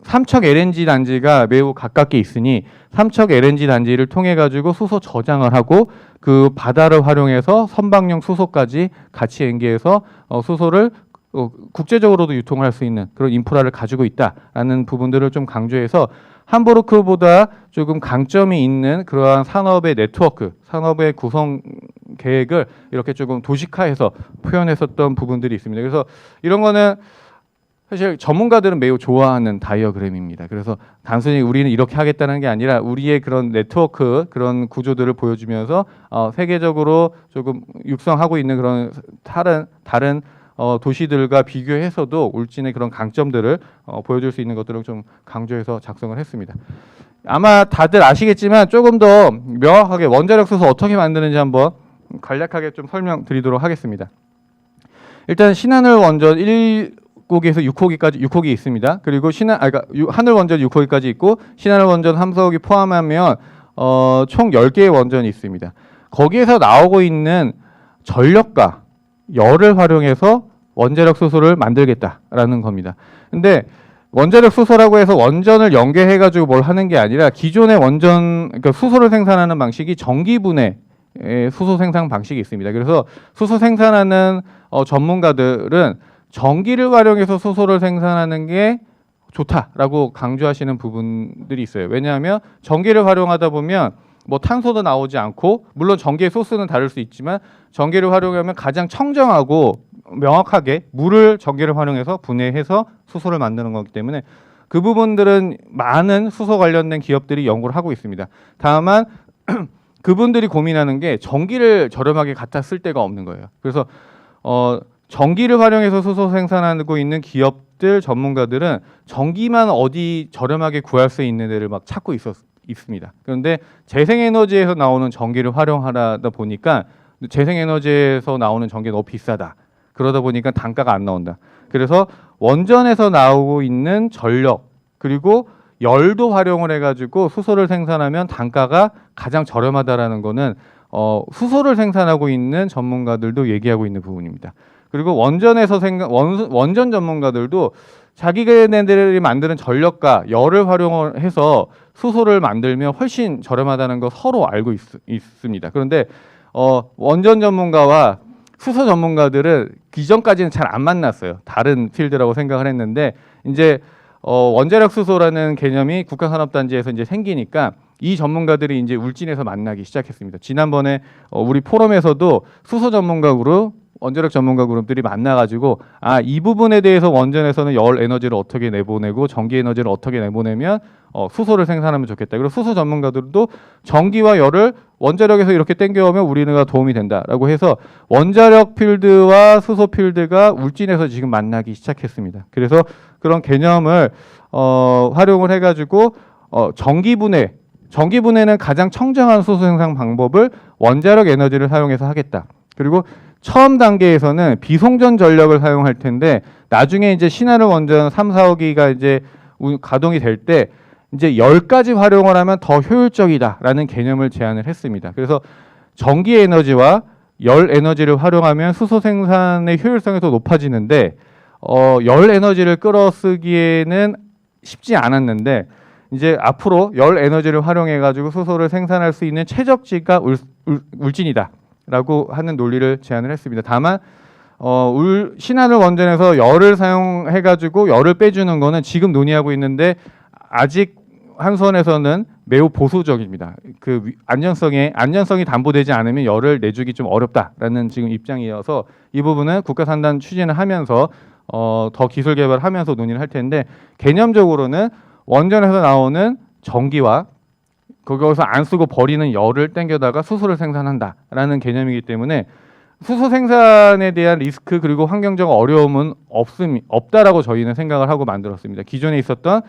삼척 LNG 단지가 매우 가깝게 있으니 삼척 LNG 단지를 통해 가지고 수소 저장을 하고 그 바다를 활용해서 선박용 수소까지 같이 연계해서 수소를 국제적으로도 유통을 할 수 있는 그런 인프라를 가지고 있다라는 부분들을 좀 강조해서 함부르크보다 조금 강점이 있는 그러한 산업의 네트워크, 산업의 구성 계획을 이렇게 조금 도식화해서 표현했었던 부분들이 있습니다. 그래서 이런 거는 사실 전문가들은 매우 좋아하는 다이어그램입니다. 그래서 단순히 우리는 이렇게 하겠다는 게 아니라 우리의 그런 네트워크, 그런 구조들을 보여주면서 세계적으로 조금 육성하고 있는 그런 다른 도시들과 비교해서도 울진의 그런 강점들을 보여줄 수 있는 것들을 좀 강조해서 작성을 했습니다. 아마 다들 아시겠지만 조금 더 명확하게 원자력 수소 어떻게 만드는지 한번 간략하게 좀 설명드리도록 하겠습니다. 일단 신하늘 원전 1호기에서 6호기 있습니다. 그리고 하늘 원전 6호기까지 있고 신하늘 원전 3, 4호기 포함하면 총 10개의 원전이 있습니다. 거기에서 나오고 있는 전력과 열을 활용해서 원자력 수소를 만들겠다라는 겁니다. 근데 원자력 수소라고 해서 원전을 연계해 가지고 뭘 하는 게 아니라 기존의 원전, 그러니까 수소를 생산하는 방식이 전기분해 수소 생산 방식이 있습니다. 그래서 수소 생산하는 전문가들은 전기를 활용해서 수소를 생산하는 게 좋다라고 강조하시는 부분들이 있어요. 왜냐하면 전기를 활용하다 보면 뭐 탄소도 나오지 않고, 물론 전기의 소스는 다를 수 있지만 전기를 활용하면 가장 청정하고 명확하게 물을 전기를 활용해서 분해해서 수소를 만드는 거기 때문에 그 부분들은 많은 수소 관련된 기업들이 연구를 하고 있습니다. 다만 그분들이 고민하는 게 전기를 저렴하게 갖다 쓸 데가 없는 거예요. 그래서 전기를 활용해서 수소 생산하고 있는 기업들 전문가들은 전기만 어디 저렴하게 구할 수 있는 데를 막 찾고 있습니다. 그런데 재생에너지에서 나오는 전기를 활용하다 보니까 재생에너지에서 나오는 전기가 너무 비싸다. 그러다 보니까 단가가 안 나온다. 그래서 원전에서 나오고 있는 전력 그리고 열도 활용을 해가지고 수소를 생산하면 단가가 가장 저렴하다라는 거는 수소를 생산하고 있는 전문가들도 얘기하고 있는 부분입니다. 그리고 원전 전문가들도 자기네들이 만드는 전력과 열을 활용해서 수소를 만들면 훨씬 저렴하다는 거 서로 알고 있습니다. 그런데 원전 전문가와 수소 전문가들은 기존까지는 잘 안 만났어요. 다른 필드라고 생각을 했는데 이제 원자력 수소라는 개념이 국가산업단지에서 이제 생기니까 이 전문가들이 이제 울진에서 만나기 시작했습니다. 지난번에 우리 포럼에서도 수소 전문가 그룹, 원자력 전문가 그룹들이 만나가지고 이 부분에 대해서 원전에서는 열 에너지를 어떻게 내보내고 전기 에너지를 어떻게 내보내면 수소를 생산하면 좋겠다. 그리고 수소 전문가들도 전기와 열을 원자력에서 이렇게 땡겨오면 우리가 도움이 된다라고 해서 원자력 필드와 수소 필드가 울진에서 지금 만나기 시작했습니다. 그래서 그런 개념을 활용을 해가지고 전기분해는 가장 청정한 수소 생산 방법을 원자력 에너지를 사용해서 하겠다. 그리고 처음 단계에서는 비송전 전력을 사용할 텐데 나중에 이제 신하늘 원전 3, 4호기가 이제 가동이 될 때 이제 열까지 활용을 하면 더 효율적이다라는 개념을 제안을 했습니다. 그래서 전기 에너지와 열 에너지를 활용하면 수소 생산의 효율성이 더 높아지는데 열 에너지를 끌어쓰기에는 쉽지 않았는데 이제 앞으로 열 에너지를 활용해 가지고 수소를 생산할 수 있는 최적지가 울진이다라고 하는 논리를 제안을 했습니다. 다만 신하늘 원전에서 열을 사용해 가지고 열을 빼주는 거는 지금 논의하고 있는데 아직 한수원에서는 매우 보수적입니다. 그 안전성이 담보되지 않으면 열을 내주기 좀 어렵다라는 지금 입장이어서 이 부분은 국가산단 추진을 하면서 더 기술 개발하면서 논의를 할 텐데 개념적으로는 원전에서 나오는 전기와 거기서 안 쓰고 버리는 열을 땡겨다가 수소를 생산한다라는 개념이기 때문에 수소 생산에 대한 리스크 그리고 환경적 어려움은 없다라고 저희는 생각을 하고 만들었습니다. 기존에 있었던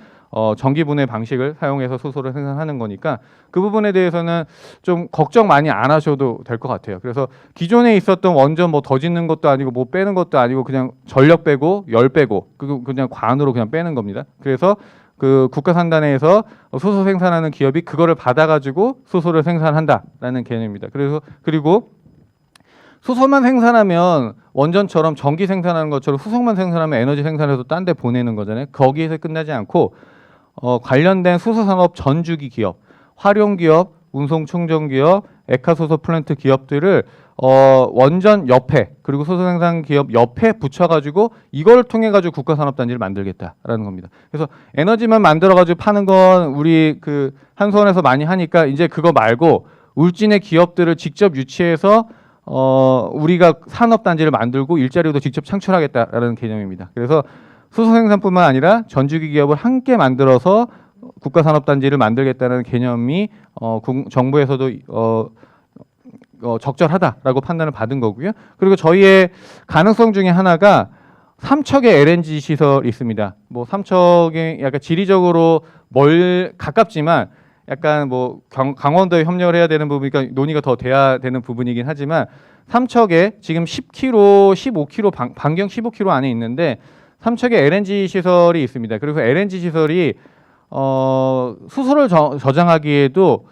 전기분해 방식을 사용해서 수소를 생산하는 거니까 그 부분에 대해서는 좀 걱정 많이 안 하셔도 될 것 같아요. 그래서 기존에 있었던 원전 뭐 더 짓는 것도 아니고 뭐 빼는 것도 아니고 그냥 전력 빼고 열 빼고 그냥 관으로 그냥 빼는 겁니다. 그래서 그 국가산단에서 수소 생산하는 기업이 그거를 받아가지고 수소를 생산한다라는 개념입니다. 그리고 수소만 생산하면 원전처럼 전기 생산하는 것처럼 수소만 생산하면 에너지 생산해서 딴 데 보내는 거잖아요. 거기에서 끝나지 않고 관련된 수소산업 전주기 기업, 활용기업, 운송 충전기업, 액화소소 플랜트 기업들을 원전 옆에 그리고 소수생산 기업 옆에 붙여가지고 이걸 통해 가지고 국가산업단지를 만들겠다라는 겁니다. 그래서 에너지만 만들어가지고 파는 건 우리 그 한수원에서 많이 하니까 이제 그거 말고 울진의 기업들을 직접 유치해서 우리가 산업단지를 만들고 일자리도 직접 창출하겠다라는 개념입니다. 그래서 수소생산뿐만 아니라 전주기 기업을 함께 만들어서 국가산업단지를 만들겠다는 개념이 정부에서도 적절하다라고 판단을 받은 거고요. 그리고 저희의 가능성 중에 하나가 삼척의 LNG 시설이 있습니다. 뭐 삼척이 약간 지리적으로 가깝지만 약간 뭐 강원도에 협력을 해야 되는 부분이니까 논의가 더 돼야 되는 부분이긴 하지만 삼척에 지금 10km, 15km 반경 15km 안에 있는데 삼척에 LNG 시설이 있습니다. 그리고 LNG 시설이 수소를 저장하기에도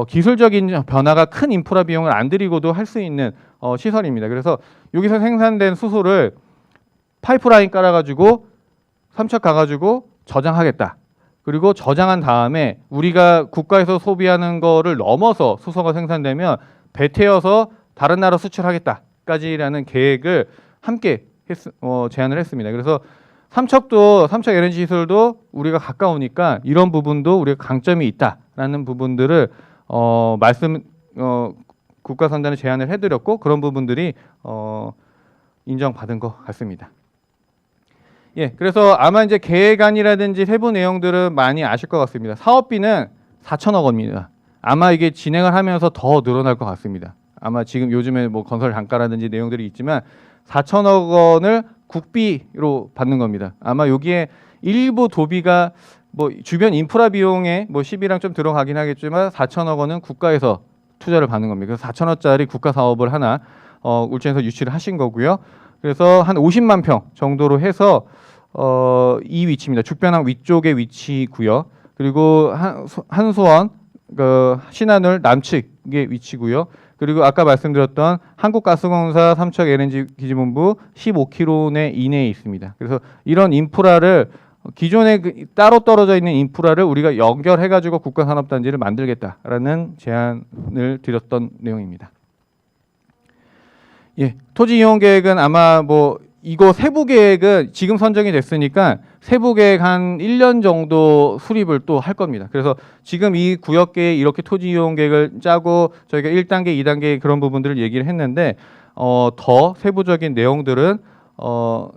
기술적인 변화가 큰 인프라 비용을 안 들이고도 할 수 있는 시설입니다. 그래서 여기서 생산된 수소를 파이프라인 깔아가지고 삼척 가가지고 저장하겠다. 그리고 저장한 다음에 우리가 국가에서 소비하는 거를 넘어서 수소가 생산되면 배 태워서 다른 나라 수출하겠다까지라는 계획을 함께 제안을 했습니다. 그래서 삼척 LNG 시설도 우리가 가까우니까 이런 부분도 우리가 강점이 있다라는 부분들을 국가선단에 제안을 해드렸고 그런 부분들이 인정받은 것 같습니다. 예, 그래서 아마 이제 계획안이라든지 세부 내용들은 많이 아실 것 같습니다. 사업비는 4천억 원입니다. 아마 이게 진행을 하면서 더 늘어날 것 같습니다. 아마 지금 요즘에 뭐 건설 단가라든지 내용들이 있지만 4천억 원을 국비로 받는 겁니다. 아마 여기에 일부 도비가 뭐 주변 인프라 비용에 뭐 10이랑 좀 들어가긴 하겠지만 4천억 원은 국가에서 투자를 받는 겁니다. 그래서 4천억짜리 국가 사업을 하나 울진에서 유치를 하신 거고요. 그래서 한 50만 평 정도로 해서 이 위치입니다. 죽변항 위쪽에 위치고요. 그리고 한수원 신한울 남측에 위치고요. 그리고 아까 말씀드렸던 한국가스공사 삼척 LNG 기지본부 15km 이내에 있습니다. 그래서 이런 인프라를 기존에 따로 떨어져 있는 인프라를 우리가 연결해가지고 국가산업단지를 만들겠다라는 제안을 드렸던 내용입니다. 예, 토지 이용 계획은 아마 뭐 이거 세부 계획은 지금 선정이 됐으니까 세부 계획 한 1년 정도 수립을 또 할 겁니다. 그래서 지금 이 구역계에 이렇게 토지 이용 계획을 짜고 저희가 1단계, 2단계 그런 부분들을 얘기를 했는데 더 세부적인 내용들은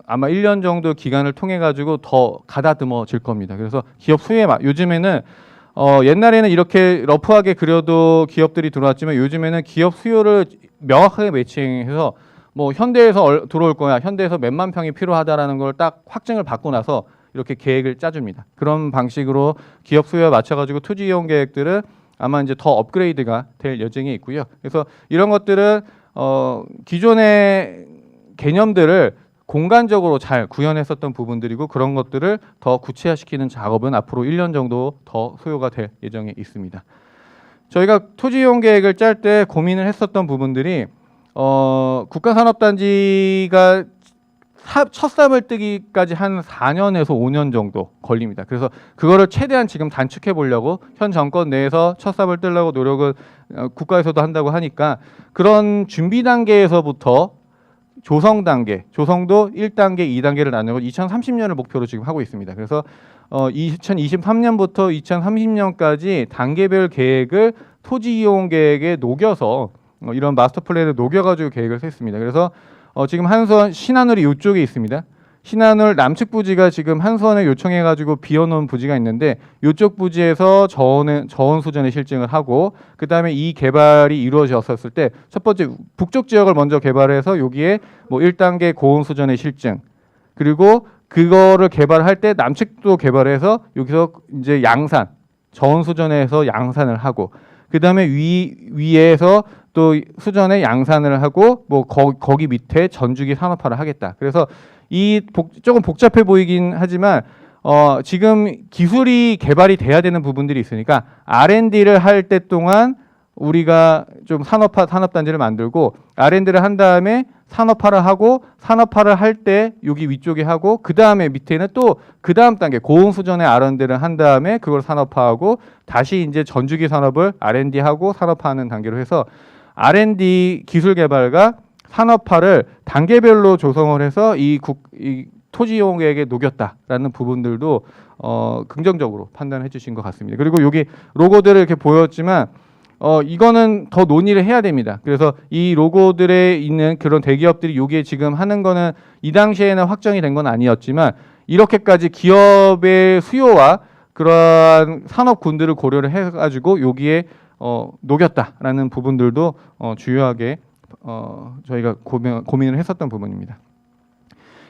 아마 1년 정도 기간을 통해 가지고 더 가다듬어질 겁니다. 그래서 기업 수혜 요즘에는 옛날에는 이렇게 러프하게 그려도 기업들이 들어왔지만 요즘에는 기업 수요를 명확하게 매칭해서 뭐 현대에서 들어올 거야, 현대에서 몇만 평이 필요하다라는 걸 딱 확증을 받고 나서 이렇게 계획을 짜줍니다. 그런 방식으로 기업 수요에 맞춰가지고 토지 이용 계획들은 아마 이제 더 업그레이드가 될 예정에 있고요. 그래서 이런 것들은 기존의 개념들을 공간적으로 잘 구현했었던 부분들이고 그런 것들을 더 구체화시키는 작업은 앞으로 1년 정도 더 소요가 될 예정에 있습니다. 저희가 토지 이용 계획을 짤 때 고민을 했었던 부분들이 국가산업단지가 첫 삽을 뜨기까지 한 4년에서 5년 정도 걸립니다. 그래서 그거를 최대한 지금 단축해 보려고 현 정권 내에서 첫 삽을 뜨려고 노력을 국가에서도 한다고 하니까 그런 준비 단계에서부터 조성 단계, 조성도 1단계, 2단계를 나누고 2030년을 목표로 지금 하고 있습니다. 그래서 2023년부터 2030년까지 단계별 계획을 토지 이용 계획에 녹여서 이런 마스터 플랜을 녹여가지고 계획을 했습니다. 그래서 지금 한수원 신한울이 이쪽에 있습니다. 신한울 남측 부지가 지금 한수원에 요청해가지고 비워놓은 부지가 있는데 이쪽 부지에서 저온 수전의 실증을 하고 그 다음에 이 개발이 이루어졌을 때 첫 번째 북쪽 지역을 먼저 개발해서 여기에 뭐 1단계 고온 수전의 실증 그리고 그거를 개발할 때 남측도 개발해서 여기서 이제 양산 저온 수전에서 양산을 하고 그 다음에 위에서 또 수전에 양산을 하고 뭐 거기 밑에 전주기 산업화를 하겠다. 그래서 조금 복잡해 보이긴 하지만 지금 기술이 개발이 돼야 되는 부분들이 있으니까 R&D를 할 때 동안 우리가 좀 산업단지를 만들고 R&D를 한 다음에 산업화를 하고 산업화를 할 때 여기 위쪽에 하고 그 다음에 밑에는 또 그 다음 단계 고온수전의 R&D를 한 다음에 그걸 산업화하고 다시 이제 전주기 산업을 R&D 하고 산업화하는 단계로 해서 R&D 기술 개발과 산업화를 단계별로 조성을 해서 이 토지 이용객에게 녹였다라는 부분들도 긍정적으로 판단해 주신 것 같습니다. 그리고 여기 로고들을 이렇게 보였지만 이거는 더 논의를 해야 됩니다. 그래서 이 로고들에 있는 그런 대기업들이 여기에 지금 하는 거는 이 당시에는 확정이 된 건 아니었지만 이렇게까지 기업의 수요와 그러한 산업군들을 고려를 해가지고 여기에 녹였다라는 부분들도 주요하게 저희가 고민을 했었던 부분입니다.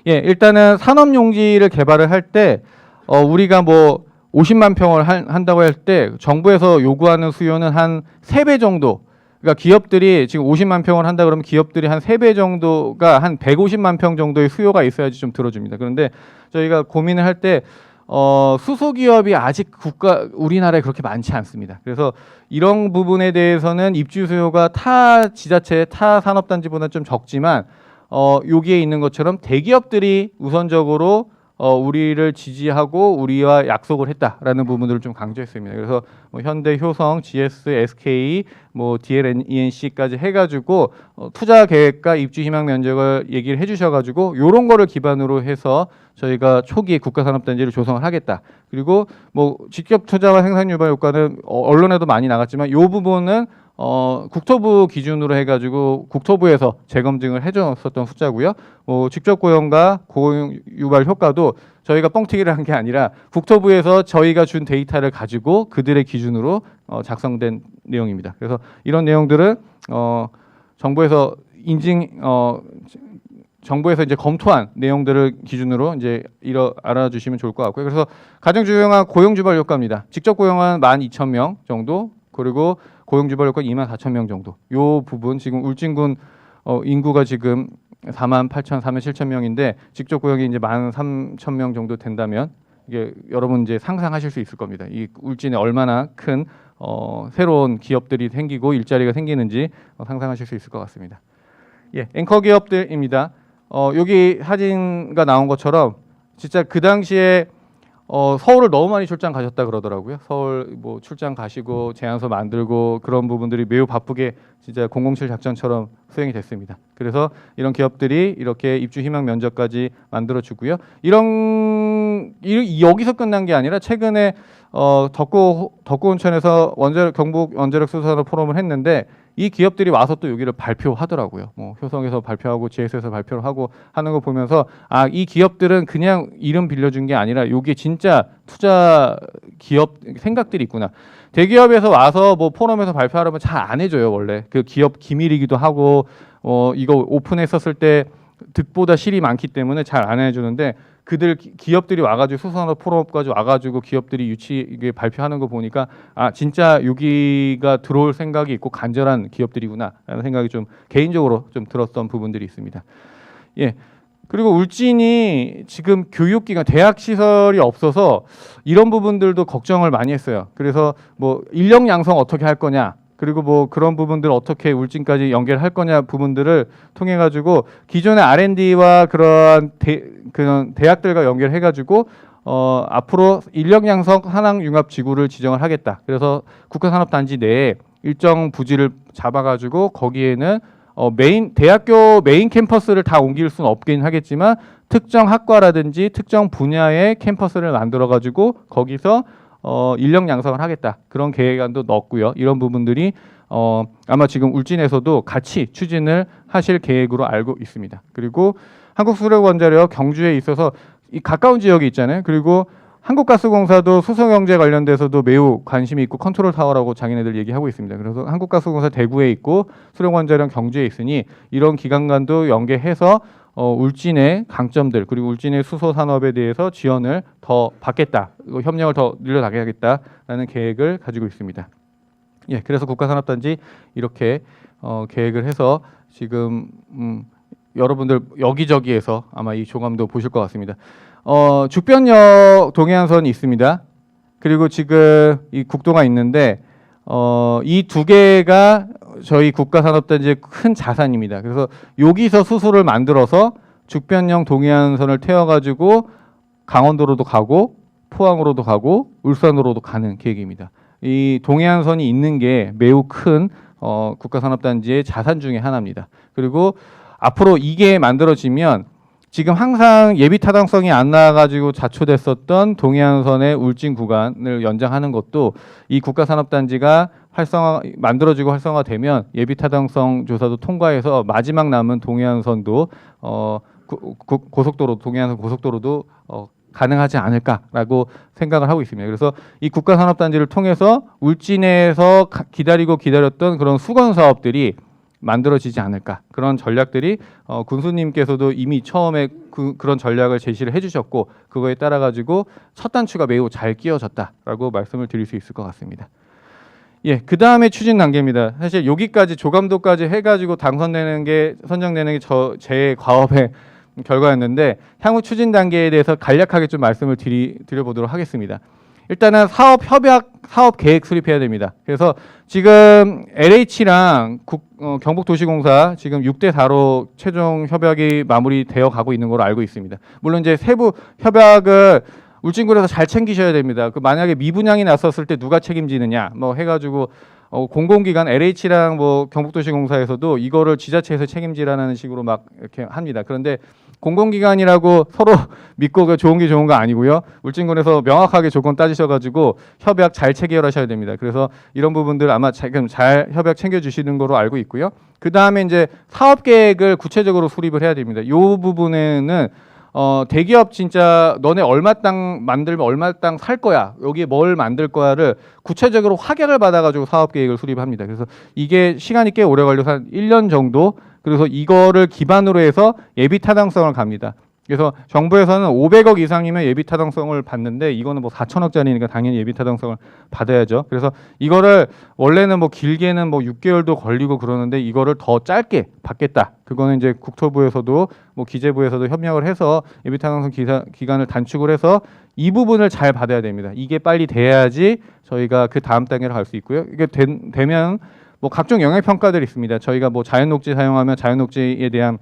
예, 일단은 산업용지를 개발을 할 때 우리가 뭐 50만 평을 한다고 할 때 정부에서 요구하는 수요는 한 3배 정도. 그러니까 기업들이 지금 50만 평을 한다 그러면 기업들이 한 3배 정도가 한 150만 평 정도의 수요가 있어야지 좀 들어줍니다. 그런데 저희가 고민을 할 때 수소 기업이 아직 우리나라에 그렇게 많지 않습니다. 그래서 이런 부분에 대해서는 입주 수요가 타 지자체, 타 산업단지보다 좀 적지만 여기에 있는 것처럼 대기업들이 우선적으로 우리를 지지하고 우리와 약속을 했다라는 부분들을 좀 강조했습니다. 그래서 뭐 현대, 효성, GS, SK, 뭐 DLENC까지 해가지고 투자 계획과 입주 희망 면적을 얘기를 해주셔가지고 이런 거를 기반으로 해서 저희가 초기에 국가산업단지를 조성을 하겠다. 그리고 뭐 직접 투자와 생산 유발 효과는 언론에도 많이 나갔지만 이 부분은 국토부 기준으로 해가지고 국토부에서 재검증을 해줬었던 숫자고요. 직접 고용과 고용 유발 효과도 저희가 뻥튀기를 한 게 아니라 국토부에서 저희가 준 데이터를 가지고 그들의 기준으로 작성된 내용입니다. 그래서 이런 내용들은 정부에서 정부에서 이제 검토한 내용들을 기준으로 이제 알아주시면 좋을 것 같고요. 그래서 가장 중요한 고용 유발 효과입니다. 직접 고용은 12,000명 정도, 그리고 고용 유발 효과 24,000명 정도. 요 부분 지금 울진군 인구가 지금 48,000, 47,000명인데 직접 고용이 이제 13,000명 정도 된다면 이게 여러분 이제 상상하실 수 있을 겁니다. 이 울진에 얼마나 큰 새로운 기업들이 생기고 일자리가 생기는지 상상하실 수 있을 것 같습니다. 예, 앵커 기업들입니다. 여기 사진가 나온 것처럼 진짜 그 당시에 서울을 너무 많이 출장 가셨다 그러더라고요. 서울 뭐 출장 가시고 제안서 만들고 그런 부분들이 매우 바쁘게 진짜 007 작전처럼 수행이 됐습니다. 그래서 이런 기업들이 이렇게 입주 희망 면접까지 만들어 주고요. 여기서 끝난 게 아니라 최근에 덕구온천에서 경북 원자력 수소산업 포럼을 했는데 이 기업들이 와서 또 여기를 발표하더라고요. 뭐 효성에서 발표하고 GS에서 발표를 하고 하는 거 보면서 이 기업들은 그냥 이름 빌려준 게 아니라 여기에 진짜 투자 기업 생각들이 있구나. 대기업에서 와서 뭐 포럼에서 발표하려면 잘 안 해줘요. 원래 그 기업 기밀이기도 하고 이거 오픈했었을 때 득보다 실이 많기 때문에 잘 안 해주는데 기업들이 와가지고 수소산업 포럼까지 와가지고 기업들이 이게 발표하는 거 보니까 진짜 여기가 들어올 생각이 있고 간절한 기업들이구나라는 생각이 좀 개인적으로 좀 들었던 부분들이 있습니다. 예. 그리고 울진이 지금 교육기관, 대학 시설이 없어서 이런 부분들도 걱정을 많이 했어요. 그래서 뭐 인력 양성 어떻게 할 거냐, 그리고 뭐 그런 부분들 어떻게 울진까지 연결할 거냐 부분들을 통해 가지고 기존의 R&D와 그런 대학들과 연결해 가지고 앞으로 인력 양성 산학 융합 지구를 지정을 하겠다. 그래서 국가산업단지 내에 일정 부지를 잡아 가지고 거기에는 대학교 메인 캠퍼스를 다 옮길 수는 없긴 하겠지만 특정 학과라든지 특정 분야의 캠퍼스를 만들어 가지고 거기서 인력 양성을 하겠다. 그런 계획안도 넣었고요. 이런 부분들이 아마 지금 울진에서도 같이 추진을 하실 계획으로 알고 있습니다. 그리고 한국수력원자력 경주에 있어서 이 가까운 지역이 있잖아요. 그리고 한국가스공사도 수소경제 관련돼서도 매우 관심이 있고 컨트롤 타워라고 자기네들 얘기하고 있습니다. 그래서 한국가스공사 대구에 있고 수력원자력 경주에 있으니 이런 기관간도 연계해서 울진의 강점들 그리고 울진의 수소 산업에 대해서 지원을 더 받겠다, 협력을 더 늘려나가겠다라는 계획을 가지고 있습니다. 예, 그래서 국가산업단지 이렇게 계획을 해서 지금 여러분들 여기저기에서 아마 이 조감도 보실 것 같습니다. 죽변역 동해안선이 있습니다. 그리고 지금 이 국도가 있는데 이 두 개가 저희 국가산업단지의 큰 자산입니다. 그래서 여기서 수소를 만들어서 죽변형 동해안선을 태워가지고 강원도로도 가고 포항으로도 가고 울산으로도 가는 계획입니다. 이 동해안선이 있는 게 매우 큰 국가산업단지의 자산 중에 하나입니다. 그리고 앞으로 이게 만들어지면 지금 항상 예비 타당성이 안 나와가지고 자초됐었던 동해안선의 울진 구간을 연장하는 것도 이 국가산업단지가 만들어지고 활성화되면 예비 타당성 조사도 통과해서 마지막 남은 동해안선도 고속도로 동해안선 고속도로도 가능하지 않을까라고 생각을 하고 있습니다. 그래서 이 국가산업단지를 통해서 울진에서 기다렸던 그런 수건 사업들이 만들어지지 않을까, 그런 전략들이 군수님께서도 이미 처음에 그런 전략을 제시를 해주셨고 그거에 따라 가지고 첫 단추가 매우 잘 끼워졌다라고 말씀을 드릴 수 있을 것 같습니다. 예, 그 다음에 추진 단계입니다. 사실 여기까지 조감도까지 해가지고 선정되는 게 제 과업의 결과였는데 향후 추진 단계에 대해서 간략하게 좀 말씀을 드려보도록 하겠습니다. 일단은 사업 협약, 사업 계획 수립해야 됩니다. 그래서 지금 LH랑 경북도시공사 지금 6대4로 최종 협약이 마무리되어 가고 있는 걸로 알고 있습니다. 물론 이제 세부 협약을 울진군에서 잘 챙기셔야 됩니다. 만약에 미분양이 났었을 때 누가 책임지느냐 뭐 해가지고 공공기관 LH랑 뭐 경북도시공사에서도 이거를 지자체에서 책임지라는 식으로 막 이렇게 합니다. 그런데 공공기관이라고 서로 믿고 좋은 게 좋은 거 아니고요. 울진군에서 명확하게 조건 따지셔가지고 협약 잘 체결하셔야 됩니다. 그래서 이런 부분들 아마 지금 잘 협약 챙겨주시는 거로 알고 있고요. 그 다음에 이제 사업 계획을 구체적으로 수립을 해야 됩니다. 이 부분에는 대기업 진짜 너네 얼마 땅 만들면 얼마 땅 살 거야, 여기에 뭘 만들 거야를 구체적으로 확약을 받아가지고 사업 계획을 수립합니다. 그래서 이게 시간이 꽤 오래 걸려서 한 1년 정도, 그래서 이거를 기반으로 해서 예비 타당성을 갑니다. 그래서 정부에서는 500억 이상이면 예비 타당성을 받는데 이거는 뭐 4천억짜리니까 당연히 예비 타당성을 받아야죠. 그래서 이거를 원래는 뭐 길게는 뭐 6개월도 걸리고 그러는데 이거를 더 짧게 받겠다. 그거는 이제 국토부에서도 뭐 기재부에서도 협력을 해서 예비 타당성 기간을 단축을 해서 이 부분을 잘 받아야 됩니다. 이게 빨리 돼야지 저희가 그 다음 단계로 갈 수 있고요. 이게 되면 뭐 각종 영향 평가들이 있습니다. 저희가 뭐 자연녹지 사용하면 자연녹지에 대한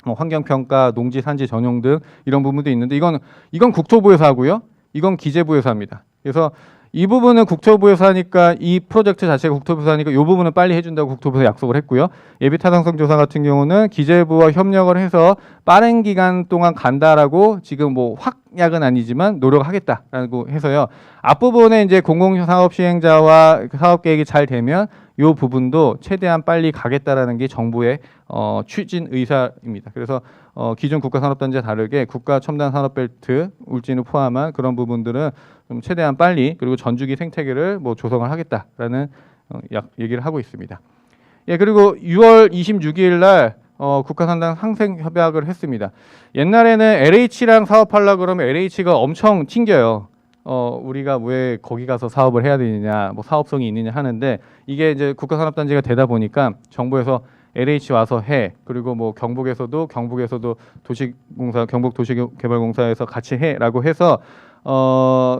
환경평가, 농지, 산지 전용 등 이런 부분도 있는데 이건 국토부에서 하고요. 이건 기재부에서 합니다. 그래서 이 부분은 국토부에서 하니까 이 프로젝트 자체가 국토부에서 하니까 이 부분은 빨리 해준다고 국토부에서 약속을 했고요. 예비 타당성 조사 같은 경우는 기재부와 협력을 해서 빠른 기간 동안 간다라고 지금 뭐 확약은 아니지만 노력하겠다라고 해서요. 앞부분에 이제 공공사업 시행자와 사업 계획이 잘 되면 이 부분도 최대한 빨리 가겠다라는 게 정부의 추진 의사입니다. 그래서 기존 국가산업단지와 다르게 국가첨단산업벨트 울진을 포함한 그런 부분들은 좀 최대한 빨리, 그리고 전주기 생태계를 뭐 조성을 하겠다라는 얘기를 하고 있습니다. 예, 그리고 6월 26일 날 국가산단 상생 협약을 했습니다. 옛날에는 LH랑 사업하려고 그러면 LH가 엄청 튕겨요. 우리가 왜 거기 가서 사업을 해야 되느냐, 뭐 사업성이 있느냐 하는데 이게 이제 국가산업단지가 되다 보니까 정부에서 LH 와서 해, 그리고 뭐 경북에서도 도시공사, 경북도시개발공사에서 같이 해라고 해서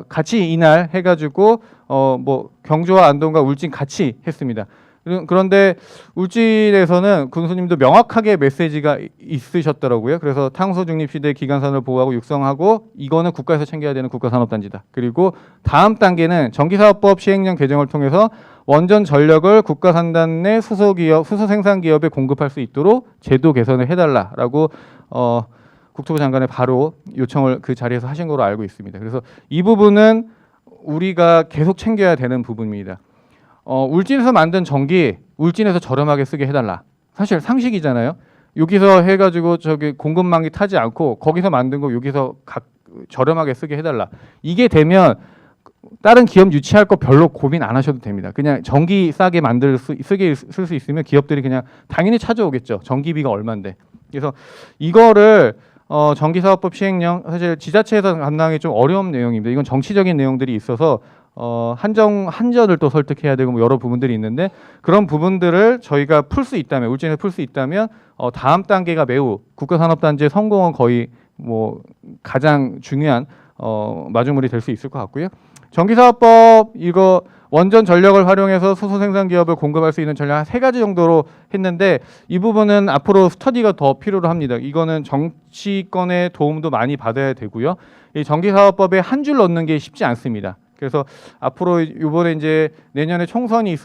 같이 이날 해가지고 뭐 경주와 안동과 울진 같이 했습니다. 그런데 울진에서는 군수님도 명확하게 메시지가 있으셨더라고요. 그래서 탄소 중립 시대 기간산을 보호하고 육성하고 이거는 국가에서 챙겨야 되는 국가산업단지다. 그리고 다음 단계는 전기사업법 시행령 개정을 통해서 원전 전력을 국가산단 내 수소생산기업에 공급할 수 있도록 제도 개선을 해달라라고 국토부 장관에 바로 요청을 그 자리에서 하신 걸로 알고 있습니다. 그래서 이 부분은 우리가 계속 챙겨야 되는 부분입니다. 울진에서 만든 전기 울진에서 저렴하게 쓰게 해달라. 사실 상식이잖아요. 여기서 해가지고 저기 공급망이 타지 않고 거기서 만든 거 여기서 저렴하게 쓰게 해달라. 이게 되면 다른 기업 유치할 거 별로 고민 안 하셔도 됩니다. 그냥 전기 싸게 쓸 수 있으면 기업들이 그냥 당연히 찾아오겠죠. 전기비가 얼마인데. 그래서 이거를 전기사업법 시행령, 사실 지자체에서 감당하기 좀 어려운 내용입니다. 이건 정치적인 내용들이 있어서 한전을 또 설득해야 되고 뭐 여러 부분들이 있는데 그런 부분들을 저희가 풀 수 있다면, 울진에서 풀 수 있다면 다음 단계가 매우 국가산업단지의 성공은 거의 뭐 가장 중요한 마중물이 될 수 있을 것 같고요. 전기사업법 이거 원전 전력을 활용해서 수소 생산 기업을 공급할 수 있는 전략 한 3가지 정도로 했는데 이 부분은 앞으로 스터디가 더 필요로 합니다. 이거는 정치권의 도움도 많이 받아야 되고요. 이 전기사업법에 한 줄 넣는 게 쉽지 않습니다. 그래서 앞으로 이번에 이제 내년에 총선이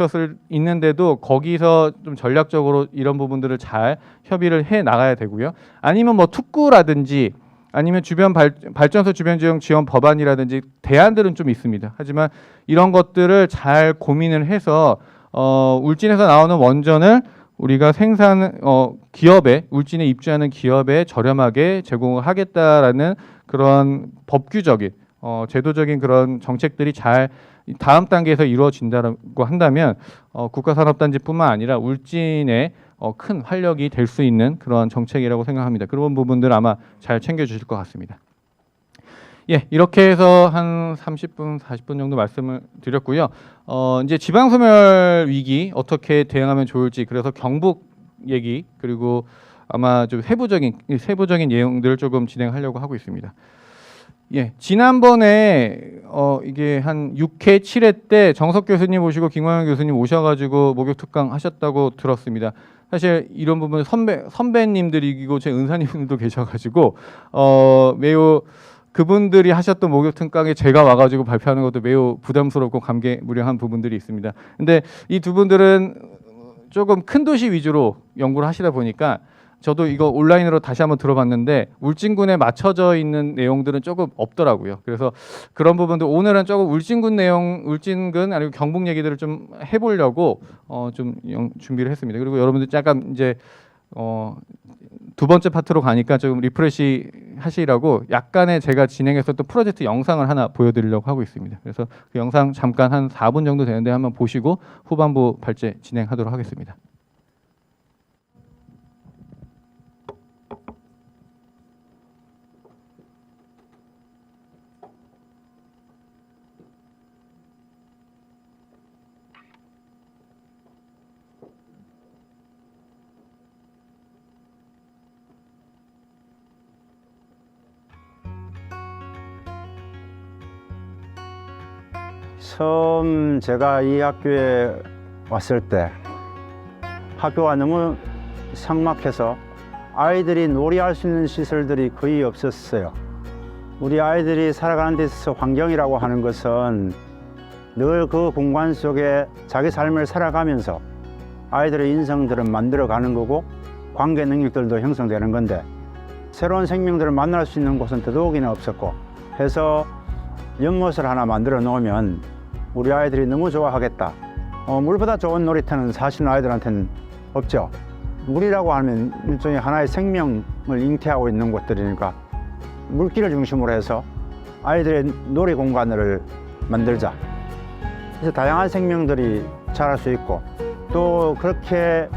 있는데도 거기서 좀 전략적으로 이런 부분들을 잘 협의를 해 나가야 되고요. 아니면 뭐 특구라든지 아니면 주변 발전소 주변 지역 지원 법안이라든지 대안들은 좀 있습니다. 하지만 이런 것들을 잘 고민을 해서 울진에서 나오는 원전을 우리가 기업에 울진에 입주하는 기업에 저렴하게 제공을 하겠다라는 그런 법규적인 제도적인 그런 정책들이 잘 다음 단계에서 이루어진다고 한다면 국가산업단지뿐만 아니라 울진의 큰 활력이 될 수 있는 그런 정책이라고 생각합니다. 그런 부분들 아마 잘 챙겨주실 것 같습니다. 예, 이렇게 해서 한 30분, 40분 정도 말씀을 드렸고요. 이제 지방소멸 위기 어떻게 대응하면 좋을지, 그래서 경북 얘기 그리고 아마 좀 세부적인 내용들을 조금 진행하려고 하고 있습니다. 예, 지난번에 이게 한 6회, 7회 때 정석 교수님 오시고 김광현 교수님 오셔가지고 목욕 특강 하셨다고 들었습니다. 사실 이런 부분 선배님들이고 제 은사님들도 계셔가지고 매우 그분들이 하셨던 목욕 특강에 제가 와가지고 발표하는 것도 매우 부담스럽고 감개무량한 부분들이 있습니다. 근데 이 두 분들은 조금 큰 도시 위주로 연구를 하시다 보니까 저도 이거 온라인으로 다시 한번 들어봤는데 울진군에 맞춰져 있는 내용들은 조금 없더라고요. 그래서 그런 부분도 오늘은 조금 울진군 아니고 경북 얘기들을 좀 해보려고 좀 준비를 했습니다. 그리고 여러분들 잠깐 이제 두 번째 파트로 가니까 좀 리프레시 하시라고 약간의 제가 진행했었던 프로젝트 영상을 하나 보여드리려고 하고 있습니다. 그래서 그 영상 잠깐 한 4분 정도 되는데 한번 보시고 후반부 발제 진행하도록 하겠습니다. 처음 제가 이 학교에 왔을 때 학교가 너무 삭막해서 아이들이 놀이할 수 있는 시설들이 거의 없었어요. 우리 아이들이 살아가는 데 있어서 환경이라고 하는 것은 늘 그 공간 속에 자기 삶을 살아가면서 아이들의 인성들은 만들어가는 거고 관계 능력들도 형성되는 건데 새로운 생명들을 만날 수 있는 곳은 더더욱이나 없었고 해서 연못을 하나 만들어 놓으면 우리 아이들이 너무 좋아하겠다. 물보다 좋은 놀이터는 사실 아이들한테는 없죠. 물이라고 하면 일종의 하나의 생명을 잉태하고 있는 곳들이니까 물길을 중심으로 해서 아이들의 놀이 공간을 만들자. 그래서 다양한 생명들이 자랄 수 있고 또 그렇게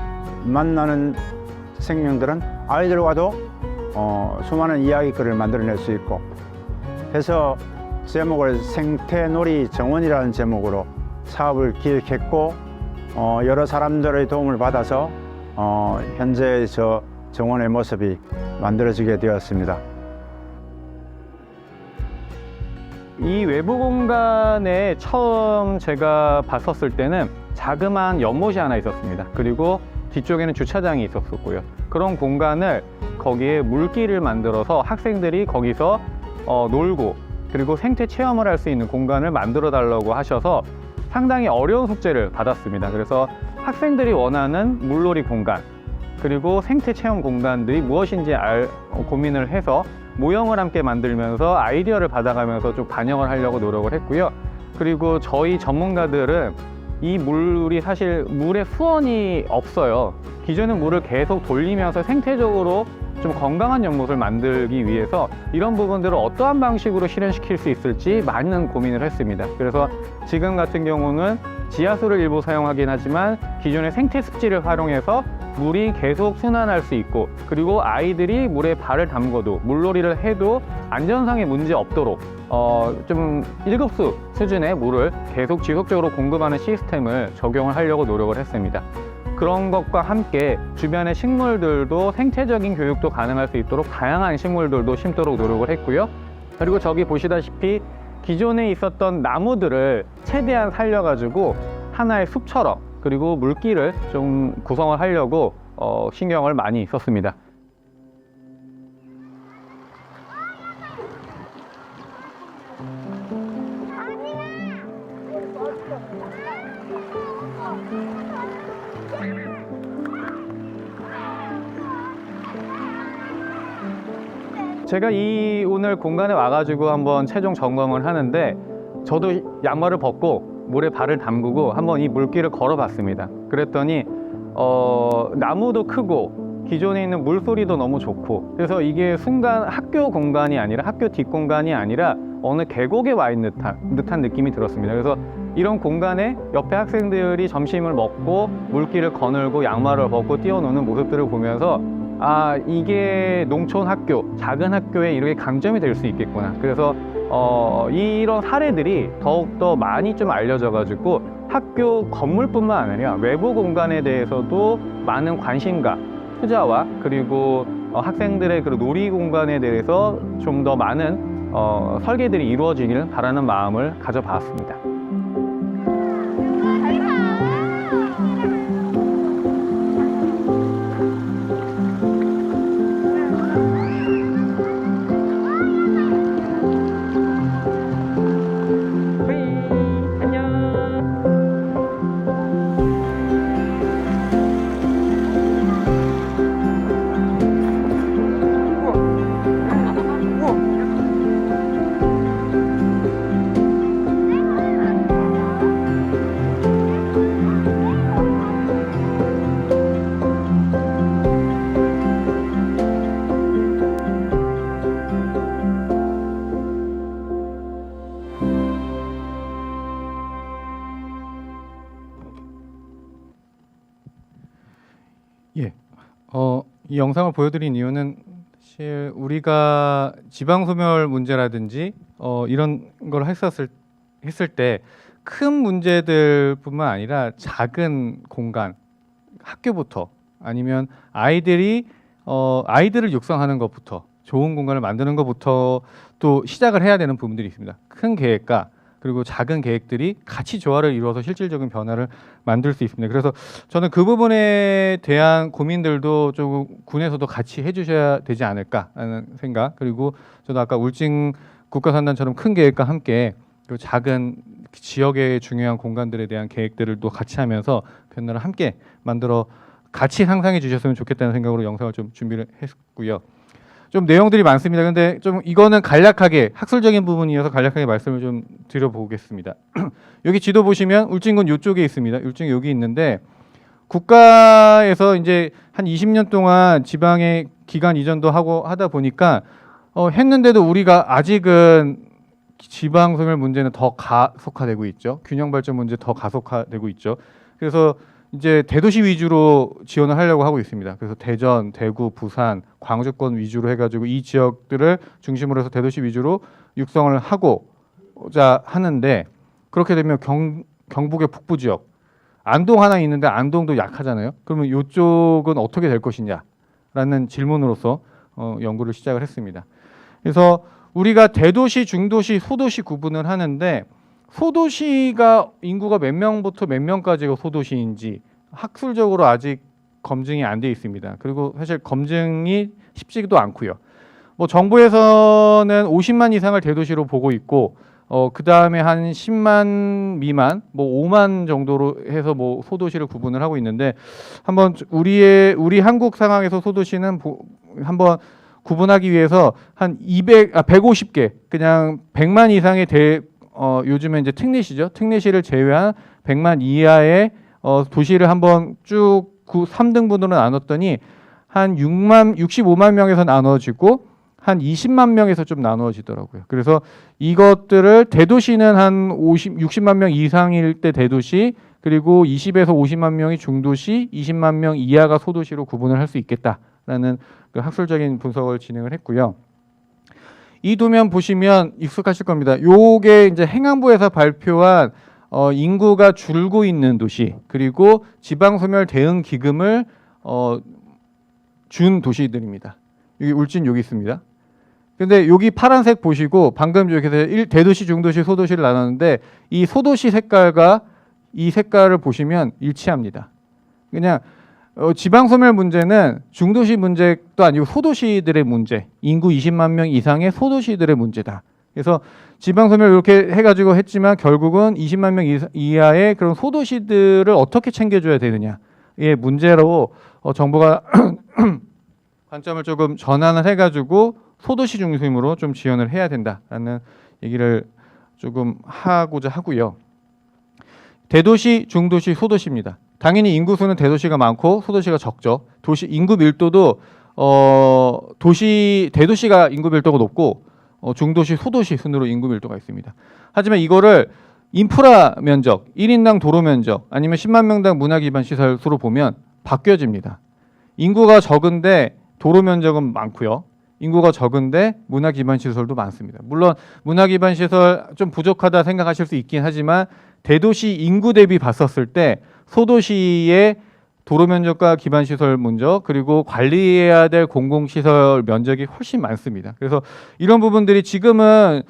만나는 생명들은 아이들과도 수많은 이야기거리를 만들어낼 수 있고 해서 제목을 생태놀이 정원이라는 제목으로 사업을 기획했고 여러 사람들의 도움을 받아서 현재 저 정원의 모습이 만들어지게 되었습니다. 이 외부 공간에 처음 제가 봤었을 때는 자그마한 연못이 하나 있었습니다. 그리고 뒤쪽에는 주차장이 있었고요. 그런 공간을 거기에 물길을 만들어서 학생들이 거기서 놀고 그리고 생태 체험을 할 수 있는 공간을 만들어 달라고 하셔서 상당히 어려운 숙제를 받았습니다. 그래서 학생들이 원하는 물놀이 공간 그리고 생태 체험 공간들이 무엇인지 고민을 해서 모형을 함께 만들면서 아이디어를 받아가면서 좀 반영을 하려고 노력을 했고요. 그리고 저희 전문가들은 이 물이 사실 물의 수원이 없어요. 기존의 물을 계속 돌리면서 생태적으로 좀 건강한 연못을 만들기 위해서 이런 부분들을 어떠한 방식으로 실현시킬 수 있을지 많은 고민을 했습니다. 그래서 지금 같은 경우는 지하수를 일부 사용하긴 하지만 기존의 생태 습지를 활용해서 물이 계속 순환할 수 있고 그리고 아이들이 물에 발을 담궈도 물놀이를 해도 안전상의 문제 없도록 좀 1급수 수준의 물을 계속 지속적으로 공급하는 시스템을 적용을 하려고 노력을 했습니다. 그런 것과 함께 주변의 식물들도 생태적인 교육도 가능할 수 있도록 다양한 식물들도 심도록 노력을 했고요. 그리고 저기 보시다시피 기존에 있었던 나무들을 최대한 살려가지고 하나의 숲처럼, 그리고 물길을 좀 구성을 하려고 신경을 많이 썼습니다. 제가 오늘 공간에 와가지고 한번 최종 점검을 하는데, 저도 양말을 벗고 물에 발을 담그고 한번 이 물길을 걸어봤습니다. 그랬더니 나무도 크고 기존에 있는 물소리도 너무 좋고, 그래서 이게 순간 학교 공간이 아니라, 학교 뒷공간이 아니라 어느 계곡에 와 있는 듯한 느낌이 들었습니다. 그래서 이런 공간에 옆에 학생들이 점심을 먹고 물길을 거닐고 양말을 벗고 뛰어노는 모습들을 보면서, 아, 이게 농촌 학교, 작은 학교에 이렇게 강점이 될 수 있겠구나. 그래서 이런 사례들이 더욱더 많이 좀 알려져 가지고 학교 건물뿐만 아니라 외부 공간에 대해서도 많은 관심과 투자와, 그리고 학생들의 그 놀이 공간에 대해서 좀 더 많은 설계들이 이루어지길 바라는 마음을 가져봤습니다. 예, 이 영상을 보여드린 이유는 사실 우리가 지방 소멸 문제라든지 이런 걸 했을 때 큰 문제들뿐만 아니라 작은 공간, 학교부터, 아니면 아이들을 육성하는 것부터, 좋은 공간을 만드는 것부터 또 시작을 해야 되는 부분들이 있습니다. 큰 계획과 그리고 작은 계획들이 같이 조화를 이루어서 실질적인 변화를 만들 수 있습니다. 그래서 저는 그 부분에 대한 고민들도 조금 군에서도 같이 해주셔야 되지 않을까라는 생각, 그리고 저도 아까 울진 국가산단처럼 큰 계획과 함께 그 작은 지역의 중요한 공간들에 대한 계획들을 또 같이 하면서 변화를 함께 만들어 같이 상상해 주셨으면 좋겠다는 생각으로 영상을 좀 준비를 했고요. 좀 내용들이 많습니다. 근데 좀 이거는 간략하게 학술적인 부분이어서 간략하게 말씀을 좀 드려보겠습니다. 여기 지도 보시면 울진군 이쪽에 있습니다. 울진 여기 있는데, 국가에서 이제 한 20년 동안 지방에 기관 이전도 하고 하다 보니까 했는데도 우리가 아직은 지방 소멸 문제는 더 가속화되고 있죠. 균형 발전 문제 더 가속화되고 있죠. 그래서 이제 대도시 위주로 지원을 하려고 하고 있습니다. 그래서 대전, 대구, 부산, 광주권 위주로 해가지고 이 지역들을 중심으로 해서 대도시 위주로 육성을 하고자 하는데, 그렇게 되면 경북의 북부 지역, 안동 하나 있는데 안동도 약하잖아요. 그러면 이쪽은 어떻게 될 것이냐라는 질문으로서 연구를 시작을 했습니다. 그래서 우리가 대도시, 중도시, 소도시 구분을 하는데, 소도시가 인구가 몇 명부터 몇 명까지가 소도시인지 학술적으로 아직 검증이 안 돼 있습니다. 그리고 사실 검증이 쉽지도 않고요. 뭐 정부에서는 50만 이상을 대도시로 보고 있고, 그 다음에 한 10만 미만, 뭐 5만 정도로 해서 뭐 소도시를 구분을 하고 있는데, 한번 우리 한국 상황에서 소도시는 한번 구분하기 위해서 한 150개, 그냥 100만 이상의 요즘에 이제 특례시죠. 특례시를 제외한 100만 이하의 도시를 한번 쭉 3등분으로 나눴더니 한 65만 명에서 나눠지고 한 20만 명에서 좀 나누어지더라고요. 그래서 이것들을 대도시는 한 60만 명 이상일 때 대도시, 그리고 20에서 50만 명이 중도시, 20만 명 이하가 소도시로 구분을 할 수 있겠다라는 그 학술적인 분석을 진행을 했고요. 이 도면 보시면 익숙하실 겁니다. 요게 이제 행안부에서 발표한 인구가 줄고 있는 도시, 그리고 지방소멸 대응 기금을 준 도시들입니다. 여기 울진 여기 있습니다. 근데 여기 파란색 보시고 방금 여기서 대도시, 중도시, 소도시를 나눴는데 이 소도시 색깔과 이 색깔을 보시면 일치합니다. 그냥 지방 소멸 문제는 중도시 문제도 아니고 소도시들의 문제, 인구 20만 명 이상의 소도시들의 문제다. 그래서 지방 소멸 이렇게 해가지고 했지만 결국은 20만 명 이하의 그런 소도시들을 어떻게 챙겨줘야 되느냐의 문제로 정부가 관점을 조금 전환을 해가지고 소도시 중심으로 좀 지원을 해야 된다라는 얘기를 조금 하고자 하고요. 대도시, 중도시, 소도시입니다. 당연히 인구수는 대도시가 많고 소도시가 적죠. 도시 인구 밀도도 대도시가 인구 밀도가 높고 중도시, 소도시 순으로 인구 밀도가 있습니다. 하지만 이거를 인프라 면적, 1인당 도로 면적 아니면 10만 명당 문화 기반 시설 수로 보면 바뀌어집니다. 인구가 적은데 도로 면적은 많고요. 인구가 적은데 문화 기반 시설도 많습니다. 물론 문화 기반 시설 좀 부족하다 생각하실 수 있긴 하지만 대도시 인구 대비 봤었을 때 소도시의 도로 면적과 기반 시설 면적 그리고 관리해야 될 공공 시설 면적이 훨씬 많습니다. 그래서 이런 부분들이 지금은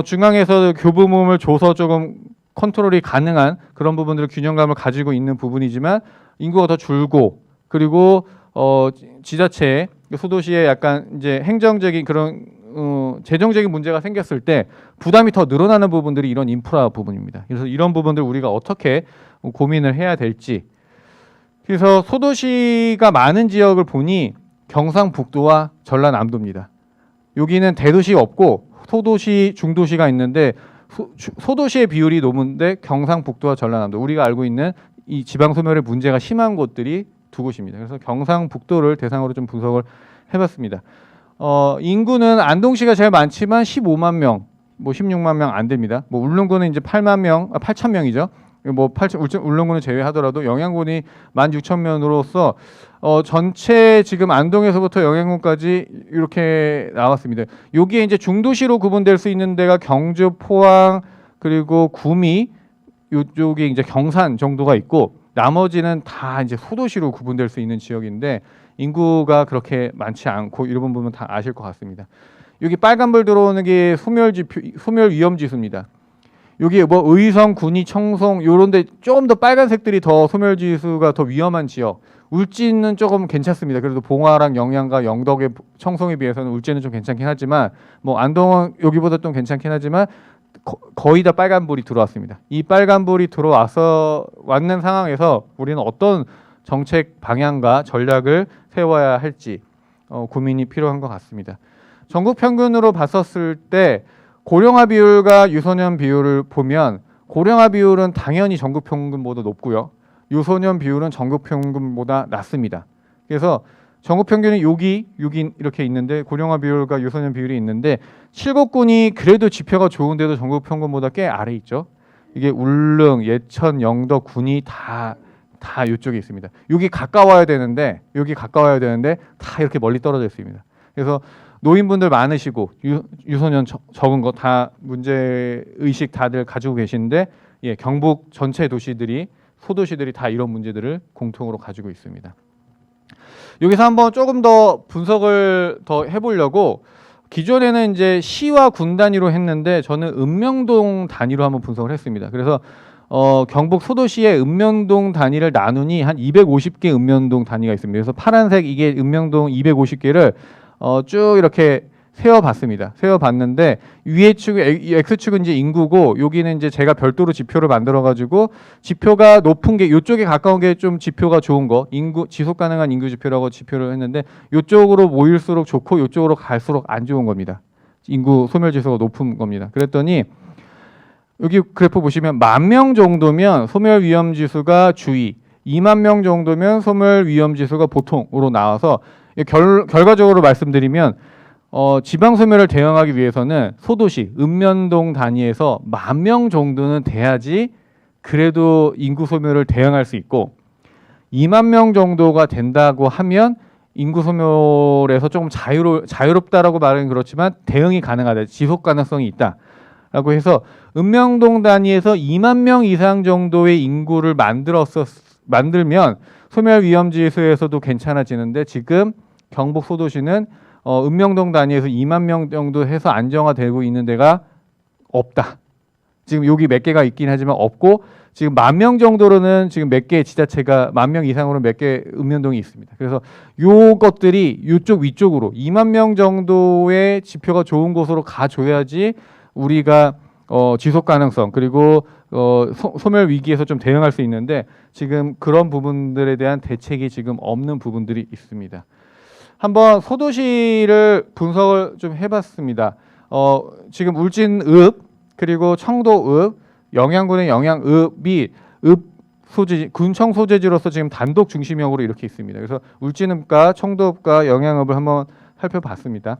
중앙에서 교부모를 줘서 조금 컨트롤이 가능한 그런 부분들을 균형감을 가지고 있는 부분이지만 인구가 더 줄고 그리고 지자체 소도시에 약간 이제 행정적인 그런 재정적인 문제가 생겼을 때 부담이 더 늘어나는 부분들이 이런 인프라 부분입니다. 그래서 이런 부분들 우리가 어떻게 고민을 해야 될지. 그래서 소도시가 많은 지역을 보니 경상북도와 전라남도입니다. 여기는 대도시 없고 소도시, 중도시가 있는데 소도시의 비율이 높은데 경상북도와 전라남도 우리가 알고 있는 이 지방 소멸의 문제가 심한 곳들이 두 곳입니다. 그래서 경상북도를 대상으로 좀 분석을 해봤습니다. 인구는 안동시가 제일 많지만 15만 명, 뭐 16만 명 안 됩니다. 뭐 울릉도는 이제 8만 명, 8천 명이죠. 뭐 울릉도는 제외하더라도 영양군이 16,000명으로서 전체 지금 안동에서부터 영양군까지 이렇게 나왔습니다. 여기에 이제 중도시로 구분될 수 있는 데가 경주, 포항 그리고 구미 이쪽이 이제 경산 정도가 있고 나머지는 다 이제 소도시로 구분될 수 있는 지역인데 인구가 그렇게 많지 않고 이런 부분 다 아실 것 같습니다. 여기 빨간불 들어오는 게 소멸 위험 지수입니다. 여기 뭐 의성, 군위, 청송 요런데 조금 더 빨간색들이 더 소멸 지수가 더 위험한 지역. 울진은 조금 괜찮습니다. 그래도 봉화랑 영양과 영덕의 청송에 비해서는 울진은 좀 괜찮긴 하지만 뭐 안동은 여기보다 좀 괜찮긴 하지만 거의 다 빨간불이 들어왔습니다. 이 빨간불이 왔는 상황에서 우리는 어떤 정책 방향과 전략을 세워야 할지 고민이 필요한 것 같습니다. 전국 평균으로 봤었을 때 고령화 비율과 유소년 비율을 보면 고령화 비율은 당연히 전국 평균보다 높고요. 유소년 비율은 전국 평균보다 낮습니다. 그래서 전국 평균은 여기 이렇게 있는데 고령화 비율과 유소년 비율이 있는데 7곳군이 그래도 지표가 좋은데도 전국 평균보다 꽤 아래 있죠. 이게 울릉, 예천, 영덕, 군이 다 이쪽에 있습니다. 여기 가까워야 되는데 다 이렇게 멀리 떨어져 있습니다. 그래서 노인분들 많으시고 유소년 적은 거 다 문제 의식 다들 가지고 계시는데 경북 전체 도시들이 소도시들이 다 이런 문제들을 공통으로 가지고 있습니다. 여기서 한번 조금 더 분석을 더 해보려고 기존에는 이제 시와 군 단위로 했는데 저는 읍명동 단위로 한번 분석을 했습니다. 그래서 경북 소도시의 읍명동 단위를 나누니 한 250개 읍명동 단위가 있습니다. 그래서 파란색 이게 읍명동 250개를 쭉 이렇게 세어봤습니다. 세어봤는데 위에 축, X축은 이제 인구고 여기는 이제 제가 별도로 지표를 만들어가지고 지표가 높은 게 이쪽에 가까운 게 좀 지표가 좋은 거 인구 지속 가능한 인구 지표라고 지표를 했는데 이쪽으로 모일수록 좋고 이쪽으로 갈수록 안 좋은 겁니다. 인구 소멸 지수가 높은 겁니다. 그랬더니 여기 그래프 보시면 10,000명 정도면 소멸 위험 지수가 주의, 2만 명 정도면 소멸 위험 지수가 보통으로 나와서 결과적으로 말씀드리면 지방 소멸을 대응하기 위해서는 소도시, 읍면동 단위에서 10,000명 정도는 돼야지 그래도 인구 소멸을 대응할 수 있고 2만 명 정도가 된다고 하면 인구 소멸에서 조금 자유롭다라고 말하긴 그렇지만 대응이 가능하다, 지속 가능성이 있다라고 해서 읍면동 단위에서 2만 명 이상 정도의 인구를 만들면 소멸 위험 지수에서도 괜찮아지는데 지금 경북 소도시는 읍명동 단위에서 2만 명 정도 해서 안정화되고 있는 데가 없다. 지금 여기 몇 개가 있긴 하지만 없고 지금 10,000명 정도로는 지금 몇 개 지자체가 10,000명 이상으로 몇 개 읍면동이 있습니다. 그래서 요것들이 이쪽 위쪽으로 2만 명 정도의 지표가 좋은 곳으로 가줘야지 우리가 지속 가능성 그리고 소멸 위기에서 좀 대응할 수 있는데 지금 그런 부분들에 대한 대책이 지금 없는 부분들이 있습니다. 한번 소도시를 분석을 좀 해봤습니다. 지금 울진읍 그리고 청도읍, 영양군의 영양읍이 읍 소재, 군청 소재지로서 지금 단독 중심형으로 이렇게 있습니다. 그래서 울진읍과 청도읍과 영양읍을 한번 살펴봤습니다.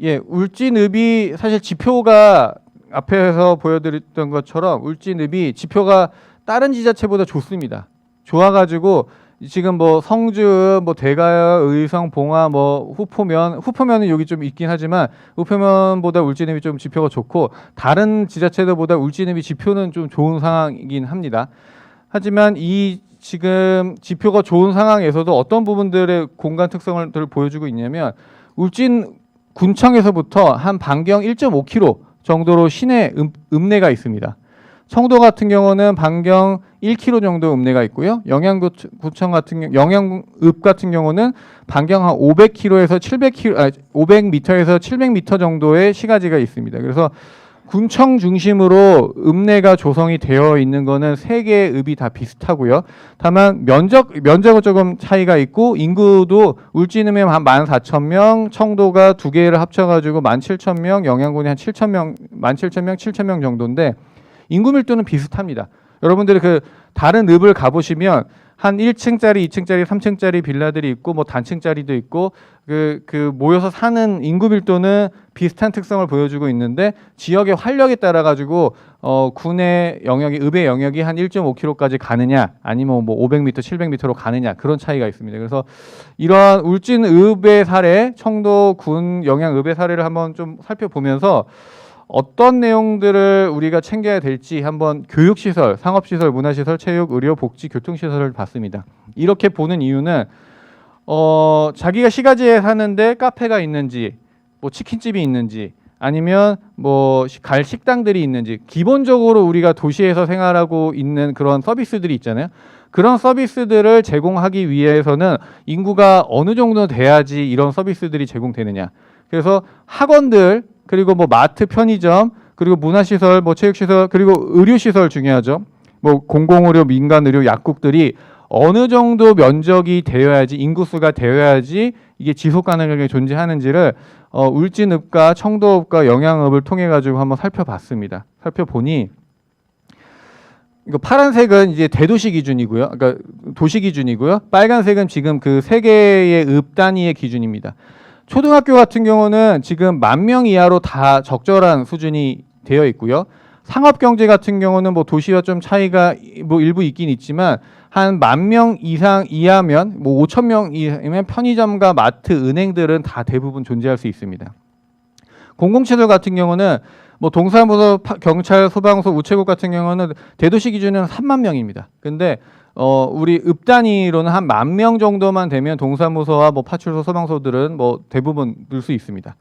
예, 울진읍이 사실 지표가 앞에서 보여드렸던 것처럼 울진읍이 지표가 다른 지자체보다 좋습니다. 좋아가지고 지금 뭐 성주, 뭐 대가역, 의성, 봉화, 뭐 후포면은 여기 좀 있긴 하지만 후포면보다 울진읍이 좀 지표가 좋고 다른 지자체들보다 울진읍이 지표는 좀 좋은 상황이긴 합니다. 하지만 이 지금 지표가 좋은 상황에서도 어떤 부분들의 공간 특성을 보여주고 있냐면 울진 군청에서부터 한 반경 1.5km 정도로 시내 읍내가 있습니다. 청도 같은 경우는 반경 1km 정도 읍내가 있고요. 영양구청 같은 영양읍 같은 경우는 반경 한 500km에서 500m에서 700m 정도의 시가지가 있습니다. 그래서 군청 중심으로 읍내가 조성이 되어 있는 거는 세 개의 읍이 다 비슷하고요. 다만 면적은 조금 차이가 있고 인구도 울진읍에 한 14,000명, 청도가 두 개를 합쳐가지고 17,000명, 영양군이 한 7,000명, 17,000명, 7,000명 정도인데 인구 밀도는 비슷합니다. 여러분들이 그 다른 읍을 가보시면 한 1층짜리, 2층짜리, 3층짜리 빌라들이 있고 뭐 단층짜리도 있고 그 모여서 사는 인구 밀도는 비슷한 특성을 보여주고 있는데 지역의 활력에 따라 가지고 군의 영역이 읍의 영역이 한 1.5km까지 가느냐 아니면 뭐 500m, 700m로 가느냐 그런 차이가 있습니다. 그래서 이러한 울진읍의 사례, 청도군 영양읍의 사례를 한번 좀 살펴보면서 어떤 내용들을 우리가 챙겨야 될지 한번 교육시설, 상업시설, 문화시설, 체육, 의료, 복지, 교통시설을 봤습니다. 이렇게 보는 이유는 자기가 시가지에 사는데 카페가 있는지 뭐 치킨집이 있는지 아니면 뭐 갈 식당들이 있는지 기본적으로 우리가 도시에서 생활하고 있는 그런 서비스들이 있잖아요. 그런 서비스들을 제공하기 위해서는 인구가 어느 정도 돼야지 이런 서비스들이 제공되느냐. 그래서 학원들 그리고 뭐 마트, 편의점, 그리고 문화시설, 뭐 체육시설, 그리고 의료시설 중요하죠. 뭐 공공의료, 민간의료, 약국들이 어느 정도 면적이 되어야지 인구수가 되어야지 이게 지속 가능하게 존재하는지를 울진읍과 청도읍과 영양읍을 통해 가지고 한번 살펴봤습니다. 살펴보니 이거 파란색은 이제 대도시 기준이고요. 그러니까 도시 기준이고요. 빨간색은 지금 그 세 개의 읍 단위의 기준입니다. 초등학교 같은 경우는 지금 10,000명 이하로 다 적절한 수준이 되어 있고요. 상업경제 같은 경우는 뭐 도시와 좀 차이가 뭐 일부 있긴 있지만 한 10,000명 이상 이하면 뭐 5,000명 이하면 편의점과 마트, 은행들은 다 대부분 존재할 수 있습니다. 공공시설 같은 경우는 뭐 동사무소, 경찰, 소방서, 우체국 같은 경우는 대도시 기준은 3만 명입니다. 근데 우리 읍 단위로는 한 10,000명 정도만 되면 동사무소와 뭐 파출소, 소방서들은 뭐 대부분 늘 수 있습니다.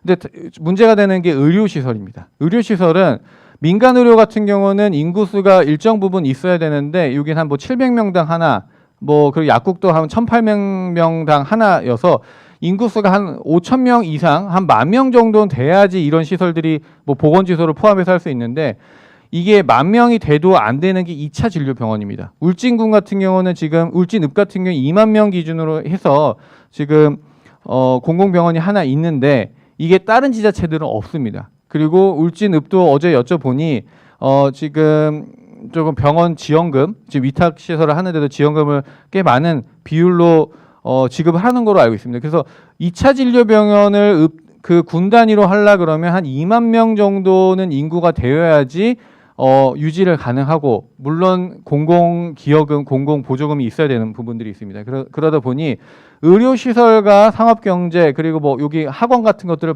근데 문제가 되는 게 의료시설입니다. 의료시설은 민간 의료 같은 경우는 인구수가 일정 부분 있어야 되는데 여긴 한 뭐 700명당 하나, 뭐 그리고 약국도 한 1,800명당 하나여서 인구수가 한 5,000명 이상, 한 10,000명 정도는 돼야지 이런 시설들이 뭐 보건지소를 포함해서 할 수 있는데 이게 10,000명이 돼도 안 되는 게 2차 진료병원입니다. 울진군 같은 경우는 지금 울진읍 같은 경우 2만 명 기준으로 해서 지금 공공병원이 하나 있는데 이게 다른 지자체들은 없습니다. 그리고 울진읍도 어제 여쭤보니 지금 조금 병원 지원금, 지금 위탁 시설을 하는데도 지원금을 꽤 많은 비율로 지급을 하는 걸로 알고 있습니다. 그래서 2차 진료병원을 그 군 단위로 하려 그러면 한 2만 명 정도는 인구가 되어야지 유지를 가능하고 물론 공공기여금, 공공보조금이 있어야 되는 부분들이 있습니다. 그러다 보니 의료시설과 상업경제 그리고 뭐 여기 학원 같은 것들을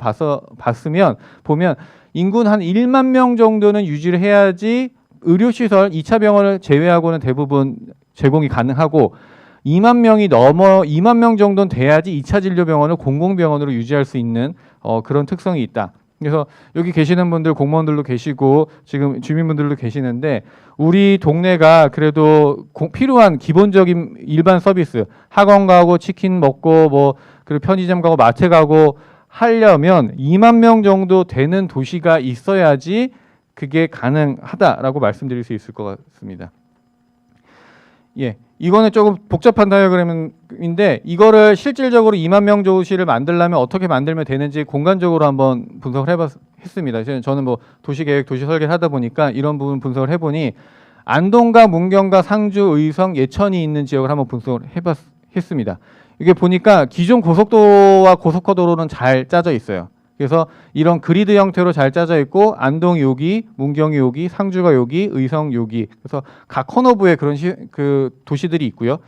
봤으면 보면 인구는 한 1만 명 정도는 유지를 해야지 의료시설 2차 병원을 제외하고는 대부분 제공이 가능하고 2만 명이 넘어 2만 명 정도는 돼야지 2차 진료병원을 공공병원으로 유지할 수 있는 그런 특성이 있다. 그래서 여기 계시는 분들 공무원들도 계시고 지금 주민분들도 계시는데 우리 동네가 그래도 필요한 기본적인 일반 서비스 학원 가고 치킨 먹고 뭐 그리고 편의점 가고 마트 가고 하려면 2만 명 정도 되는 도시가 있어야지 그게 가능하다라고 말씀드릴 수 있을 것 같습니다. 예, 이거는 조금 복잡한 다이어그램인데 이거를 실질적으로 2만 명 도시를 만들려면 어떻게 만들면 되는지 공간적으로 한번 분석을 했습니다. 저는 뭐 도시계획, 도시설계를 하다 보니까 이런 부분 분석을 해보니 안동과 문경과 상주, 의성, 예천이 있는 지역을 한번 분석을 했습니다. 이게 보니까 기존 고속도로와 고속화도로는 잘 짜져 있어요. 그래서 이런 그리드 형태로 잘 짜져 있고 안동 여기, 문경이 여기, 상주가 여기, 의성 여기. 그래서 각 커너부에 그런 그 도시들이 있고요.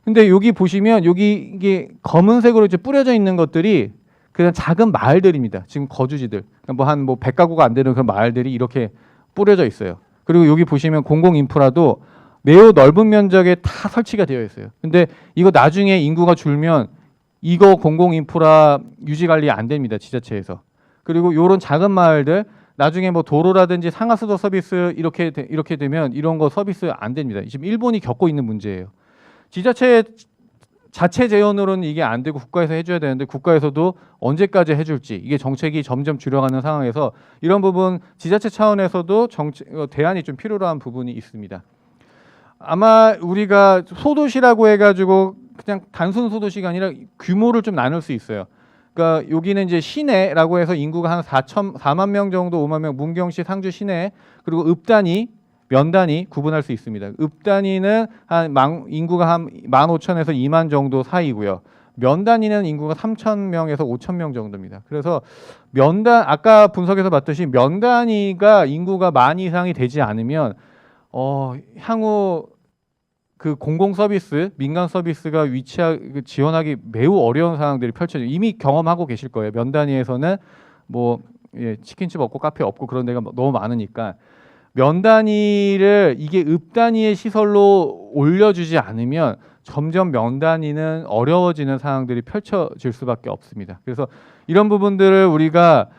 근데 여기 보시면 여기 이게 검은색으로 이제 뿌려져 있는 것들이 그냥 작은 마을들입니다. 지금 거주지들. 뭐 한 뭐 100가구가 안 되는 그런 마을들이 이렇게 뿌려져 있어요. 그리고 여기 보시면 공공 인프라도 매우 넓은 면적에 다 설치가 되어 있어요. 근데 이거 나중에 인구가 줄면 이거 공공 인프라 유지 관리 안 됩니다. 지자체에서. 그리고 요런 작은 마을들 나중에 뭐 도로라든지 상하수도 서비스 이렇게 되면 이런 거 서비스 안 됩니다. 지금 일본이 겪고 있는 문제예요. 지자체 자체 재원으로는 이게 안 되고 국가에서 해줘야 되는데 국가에서도 언제까지 해줄지 이게 정책이 점점 줄여가는 상황에서 이런 부분 지자체 차원에서도 대안이 좀 필요한 부분이 있습니다. 아마 우리가 소도시라고 해가지고 그냥 단순 소도시가 아니라 규모를 좀 나눌 수 있어요. 그러니까 여기는 이제 시내라고 해서 인구가 한 4만 명 정도, 5만 명, 문경시, 상주 시내 그리고 읍단위, 면단위 구분할 수 있습니다. 읍단위는 인구가 한 15,000에서 2만 정도 사이고요. 면단위는 인구가 3,000명에서 5,000명 정도입니다. 그래서 아까 분석에서 봤듯이 면단위가 인구가 10,000 이상이 되지 않으면 향후 그 공공 서비스, 민간 서비스가 지원하기 매우 어려운 상황들이 펼쳐져요. 이미 경험하고 계실 거예요. 면 단위에서는 뭐 치킨집 없고 카페 없고 그런 데가 너무 많으니까 면 단위를 이게 읍 단위의 시설로 올려주지 않으면 점점 면 단위는 어려워지는 상황들이 펼쳐질 수밖에 없습니다. 그래서 이런 부분들을 우리가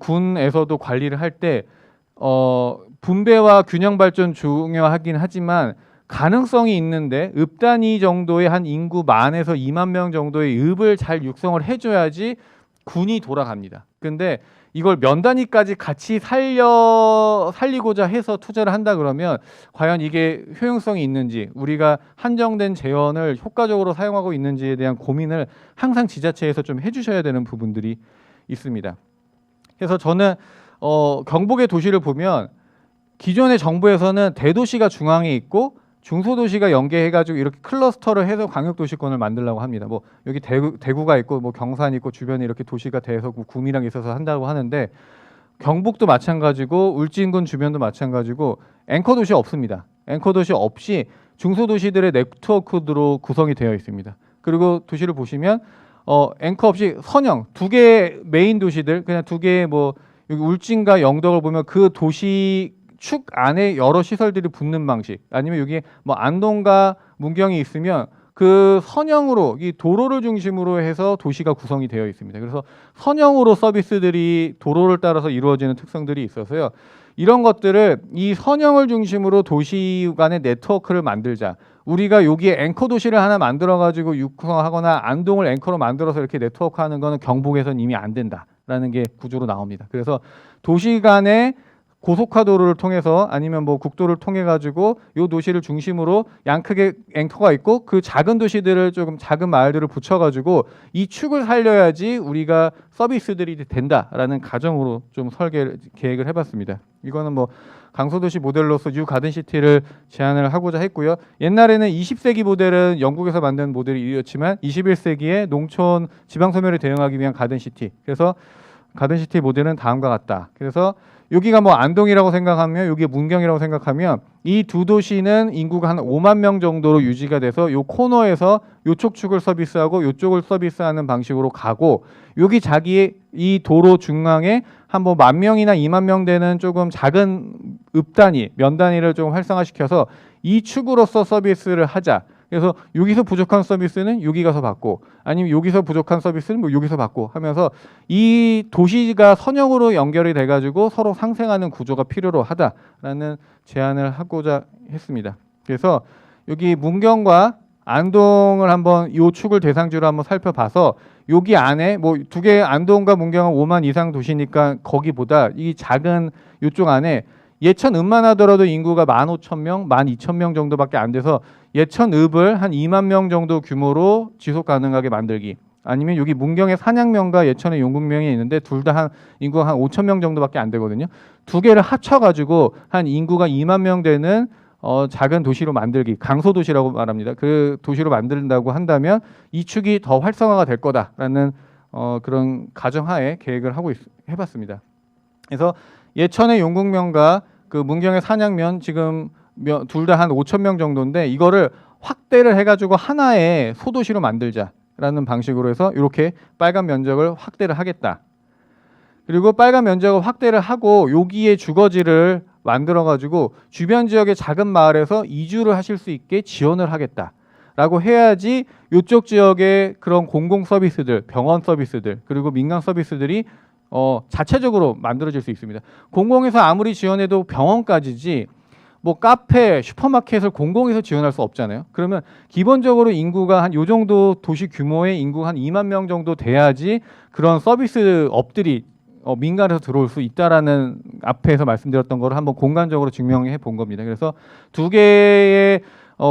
군에서도 관리를 할 때 분배와 균형 발전 중요하긴 하지만 가능성이 있는데 읍 단위 정도의 한 인구 10,000에서 2만 명 정도의 읍을 잘 육성을 해줘야지 군이 돌아갑니다. 근데 이걸 면 단위까지 같이 살리고자 해서 투자를 한다 그러면 과연 이게 효용성이 있는지 우리가 한정된 재원을 효과적으로 사용하고 있는지에 대한 고민을 항상 지자체에서 좀 해주셔야 되는 부분들이 있습니다. 그래서 저는 경북의 도시를 보면 기존의 정부에서는 대도시가 중앙에 있고 중소도시가 연계해가지고 이렇게 클러스터를 해서 광역도시권을 만들려고 합니다. 뭐 여기 대구가 있고 뭐 경산이 있고 주변에 이렇게 도시가 돼서 구미랑 있어서 한다고 하는데 경북도 마찬가지고 울진군 주변도 마찬가지고 앵커 도시 없습니다. 앵커 도시 없이 중소도시들의 네트워크로 구성이 되어 있습니다. 그리고 도시를 보시면 앵커 없이 선형 2개 메인 도시들 그냥 2개 뭐 여기 울진과 영덕을 보면 그 도시 축 안에 여러 시설들이 붙는 방식 아니면 여기 뭐 안동과 문경이 있으면 그 선형으로 이 도로를 중심으로 해서 도시가 구성이 되어 있습니다. 그래서 선형으로 서비스들이 도로를 따라서 이루어지는 특성들이 있어서요. 이런 것들을 이 선형을 중심으로 도시 간의 네트워크를 만들자. 우리가 여기에 앵커 도시를 하나 만들어 가지고 육성하거나 안동을 앵커로 만들어서 이렇게 네트워크 하는 거는 경북에서는 이미 안 된다라는 게 구조로 나옵니다. 그래서 도시 간의 고속화도로를 통해서 아니면 뭐 국도를 통해 가지고 요 도시를 중심으로 양크게 앵커가 있고 그 작은 도시들을 조금 작은 마을들을 붙여 가지고 이 축을 살려야지 우리가 서비스들이 된다라는 가정으로 좀 계획을 해봤습니다. 이거는 뭐 강소도시 모델로서 뉴 가든시티를 제안을 하고자 했고요. 옛날에는 20세기 모델은 영국에서 만든 모델이 이었지만 21세기에 농촌 지방소멸에 대응하기 위한 가든시티. 그래서 가든시티 모델은 다음과 같다. 그래서 여기가 뭐 안동이라고 생각하면 여기 문경이라고 생각하면 이 두 도시는 인구가 한 5만 명 정도로 유지가 돼서 요 코너에서 요쪽 축을 서비스하고 요쪽을 서비스하는 방식으로 가고 여기 자기의 이 도로 중앙에 한 뭐 10,000명이나 2만 명 되는 조금 작은 읍 단위, 면 단위를 좀 활성화시켜서 이 축으로서 서비스를 하자. 그래서 여기서 부족한 서비스는 여기 가서 받고 아니면 여기서 부족한 서비스는 뭐 여기서 받고 하면서 이 도시가 선형으로 연결이 돼가지고 서로 상생하는 구조가 필요로 하다라는 제안을 하고자 했습니다. 그래서 여기 문경과 안동을 한번 이 축을 대상지로 한번 살펴봐서 여기 안에 뭐 두 개 안동과 문경은 5만 이상 도시니까 거기보다 이 작은 이쪽 안에 예천읍만 하더라도 인구가 15,000명, 12,000명 정도밖에 안 돼서 예천읍을 한 2만 명 정도 규모로 지속 가능하게 만들기. 아니면 여기 문경의 산양면과 예천의 용궁면이 있는데 둘 다 한 인구가 한 5,000명 정도밖에 안 되거든요. 두 개를 합쳐가지고 한 인구가 2만 명 되는 작은 도시로 만들기, 강소도시라고 말합니다. 그 도시로 만든다고 한다면 이 축이 더 활성화가 될 거다라는 그런 가정하에 계획을 하고 해봤습니다. 그래서 예천의 용궁면과 그 문경의 산양면 지금 둘 다 한 5,000명 정도인데 이거를 확대를 해가지고 하나의 소도시로 만들자라는 방식으로 해서 이렇게 빨간 면적을 확대를 하겠다. 그리고 빨간 면적을 확대를 하고 여기에 주거지를 만들어가지고 주변 지역의 작은 마을에서 이주를 하실 수 있게 지원을 하겠다라고 해야지 이쪽 지역의 그런 공공 서비스들, 병원 서비스들 그리고 민간 서비스들이 자체적으로 만들어질 수 있습니다. 공공에서 아무리 지원해도 병원까지지 뭐 카페, 슈퍼마켓을 공공에서 지원할 수 없잖아요. 그러면 기본적으로 인구가 한 요 정도 도시 규모의 인구 한 2만 명 정도 돼야지 그런 서비스 업들이 민간에서 들어올 수 있다라는 앞에서 말씀드렸던 거를 한번 공간적으로 증명해 본 겁니다. 그래서 두 개의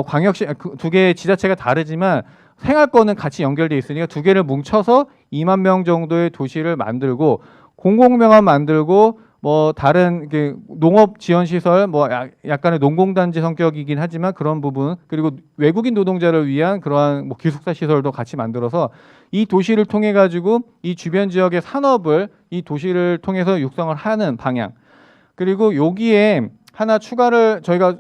광역시 두 개의 지자체가 다르지만 생활권은 같이 연결돼 있으니까 두 개를 뭉쳐서 2만 명 정도의 도시를 만들고 공공병원 만들고 뭐 다른 농업 지원 시설 뭐 약간의 농공단지 성격이긴 하지만 그런 부분 그리고 외국인 노동자를 위한 그러한 뭐 기숙사 시설도 같이 만들어서 이 도시를 통해 가지고 이 주변 지역의 산업을 이 도시를 통해서 육성을 하는 방향 그리고 여기에 하나 추가를 저희가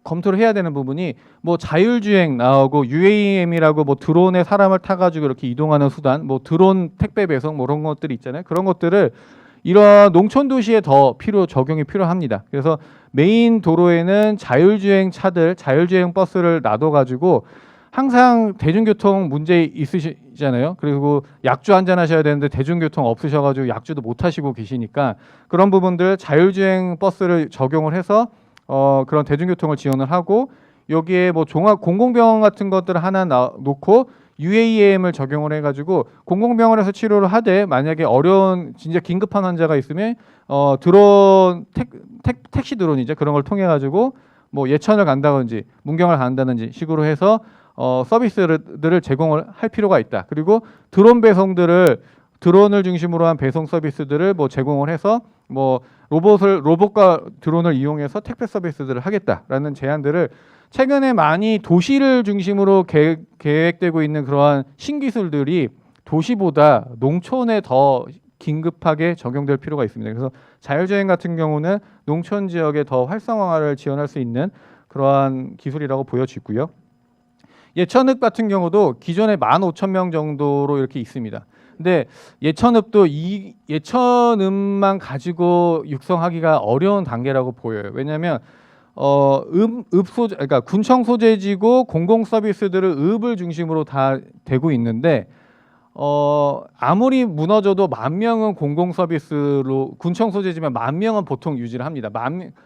검토를 해야 되는 부분이 뭐 자율주행 나오고 UAM이라고 뭐 드론에 사람을 타가지고 이렇게 이동하는 수단 뭐 드론 택배 배송 뭐 그런 것들이 있잖아요. 그런 것들을 이런 농촌 도시에 더 적용이 필요합니다. 그래서 메인 도로에는 자율주행 차들, 자율주행 버스를 놔둬가지고 항상 대중교통 문제 있으시잖아요. 그리고 약주 한잔 하셔야 되는데 대중교통 없으셔가지고 약주도 못 하시고 계시니까 그런 부분들 자율주행 버스를 적용을 해서 그런 대중교통을 지원을 하고 여기에 뭐 종합 공공병원 같은 것들을 하나 놓고 UAM을 적용을 해가지고 공공병원에서 치료를 하되 만약에 어려운 진짜 긴급한 환자가 있으면 드론 택시 드론이죠 그런 걸 통해 가지고 뭐 예천을 간다든지 문경을 간다든지 식으로 해서 서비스들을 제공을 할 필요가 있다. 그리고 드론을 중심으로 한 배송 서비스들을 뭐 제공을 해서 뭐 로봇과 드론을 이용해서 택배 서비스들을 하겠다라는 제안들을 최근에 많이 도시를 중심으로 계획되고 있는 그러한 신기술들이 도시보다 농촌에 더 긴급하게 적용될 필요가 있습니다. 그래서 자율주행 같은 경우는 농촌 지역의 더 활성화를 지원할 수 있는 그러한 기술이라고 보여지고요. 예천읍 같은 경우도 기존에 15,000명 정도로 이렇게 있습니다. 근데 예천읍도 이 예천읍만 가지고 육성하기가 어려운 단계라고 보여요. 왜냐하면 그러니까 군청 소재지고 공공 서비스들을 읍을 중심으로 다 되고 있는데 아무리 무너져도 10,000명은 공공 서비스로 군청 소재지만 10,000명은 보통 유지를 합니다.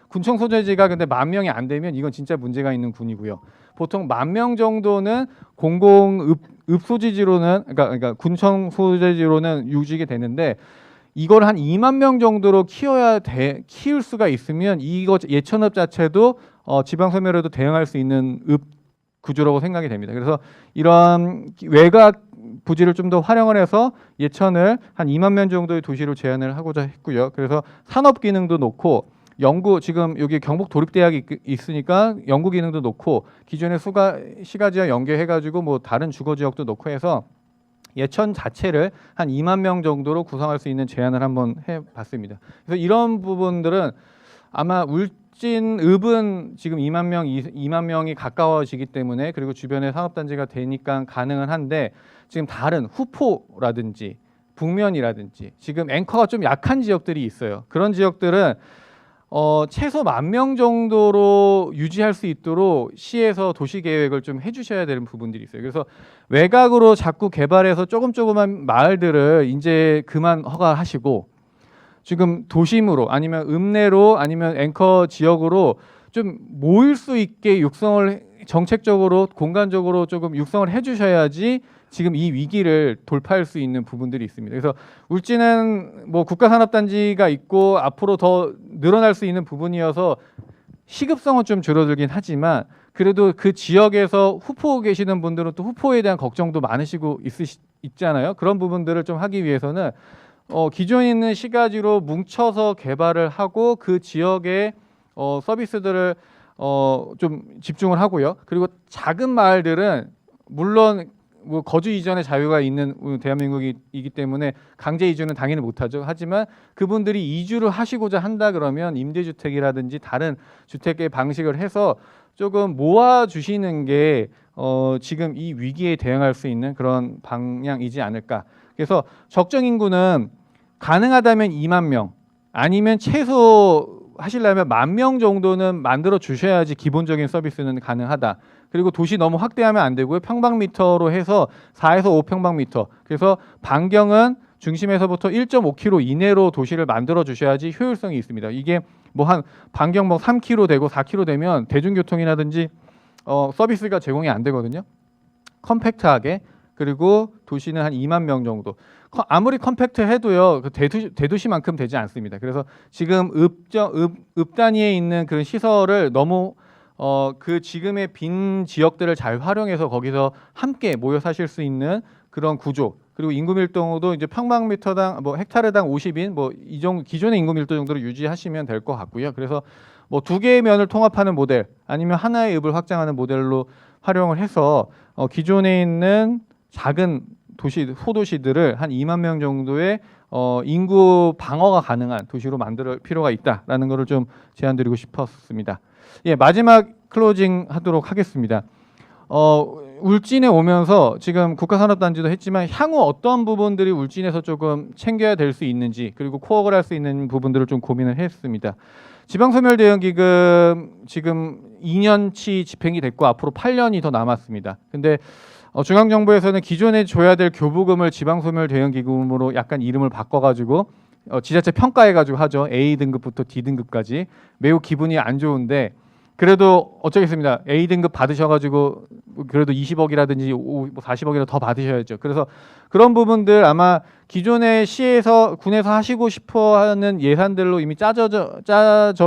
군청 소재지가 근데 10,000명이 안 되면 이건 진짜 문제가 있는 군이고요. 보통 10,000명 정도는 공공 읍 소재지로는 그러니까 군청 소재지로는 유지가 되는데 이걸 한 2만 명 정도로 키울 수가 있으면 이거 예천읍 자체도 지방 소멸에도 대응할 수 있는 읍 구조라고 생각이 됩니다. 그래서 이런 외곽 부지를 좀 더 활용을 해서 예천을 한 2만 명 정도의 도시로 제안을 하고자 했고요. 그래서 산업 기능도 놓고 지금 여기 경북 도립대학이 있으니까 연구 기능도 놓고 기존의 시가지와 연계해가지고 뭐 다른 주거 지역도 놓고 해서 예천 자체를 한 2만 명 정도로 구성할 수 있는 제안을 한번 해봤습니다. 그래서 이런 부분들은 아마 울진읍은 지금 2만 명이 가까워지기 때문에 그리고 주변에 산업단지가 되니까 가능은 한데 지금 다른 후포라든지 북면이라든지 지금 앵커가 좀 약한 지역들이 있어요. 그런 지역들은 최소 10,000명 정도로 유지할 수 있도록 시에서 도시 계획을 좀 해주셔야 되는 부분들이 있어요. 그래서 외곽으로 자꾸 개발해서 조금만 마을들을 이제 그만 허가하시고 지금 도심으로 아니면 읍내로 아니면 앵커 지역으로 좀 모일 수 있게 육성을 정책적으로 공간적으로 조금 육성을 해주셔야지 지금 이 위기를 돌파할 수 있는 부분들이 있습니다. 그래서 울진은 뭐 국가산업단지가 있고 앞으로 더 늘어날 수 있는 부분이어서 시급성은 좀 줄어들긴 하지만 그래도 그 지역에서 후포 계시는 분들은 또 후포에 대한 걱정도 많으시고 있잖아요. 그런 부분들을 좀 하기 위해서는 기존에 있는 시가지로 뭉쳐서 개발을 하고 그 지역의 서비스들을 좀 집중을 하고요. 그리고 작은 마을들은 물론 뭐 거주 이전의 자유가 있는 대한민국이기 때문에 강제 이주는 당연히 못하죠. 하지만 그분들이 이주를 하시고자 한다 그러면 임대주택이라든지 다른 주택의 방식을 해서 조금 모아주시는 게 지금 이 위기에 대응할 수 있는 그런 방향이지 않을까. 그래서 적정 인구는 가능하다면 2만 명 아니면 최소 하시려면 10,000명 정도는 만들어 주셔야지 기본적인 서비스는 가능하다. 그리고 도시 너무 확대하면 안 되고요. 평방미터로 해서 4에서 5평방미터. 그래서 반경은 중심에서부터 1.5km 이내로 도시를 만들어 주셔야지 효율성이 있습니다. 이게 뭐 한 반경 뭐 3km 되고 4km 되면 대중교통이라든지 서비스가 제공이 안 되거든요. 컴팩트하게. 그리고 도시는 한 2만 명 정도. 아무리 컴팩트해도요 대도시만큼 되지 않습니다. 그래서 지금 읍 단위에 있는 그런 시설을 너무 그 지금의 빈 지역들을 잘 활용해서 거기서 함께 모여 사실 수 있는 그런 구조. 그리고 인구 밀도도 이제 평방미터당 뭐 헥타르당 50인 뭐 이 정도 기존의 인구 밀도 정도로 유지하시면 될 것 같고요. 그래서 뭐 두 개의 면을 통합하는 모델 아니면 하나의 읍을 확장하는 모델로 활용을 해서 기존에 있는 작은 도시 소도시들을 한 2만 명 정도의 인구 방어가 가능한 도시로 만들 필요가 있다라는 것을 좀 제안드리고 싶었습니다. 예, 마지막 클로징 하도록 하겠습니다. 울진에 오면서 지금 국가산업단지도 했지만 향후 어떤 부분들이 울진에서 조금 챙겨야 될 수 있는지 그리고 코어를 할 수 있는 부분들을 좀 고민을 했습니다. 지방소멸대응기금 지금 2년치 집행이 됐고 앞으로 8년이 더 남았습니다. 근데 중앙정부에서는 기존에 줘야 될 교부금을 지방소멸대응기금으로 약간 이름을 바꿔가지고 지자체 평가해가지고 하죠. A 등급부터 D 등급까지 매우 기분이 안 좋은데 그래도 어쩌겠습니다. A 등급 받으셔가지고 그래도 20억이라든지 40억이라도 더 받으셔야죠. 그래서 그런 부분들 아마 기존의 시에서 군에서 하시고 싶어하는 예산들로 이미 짜져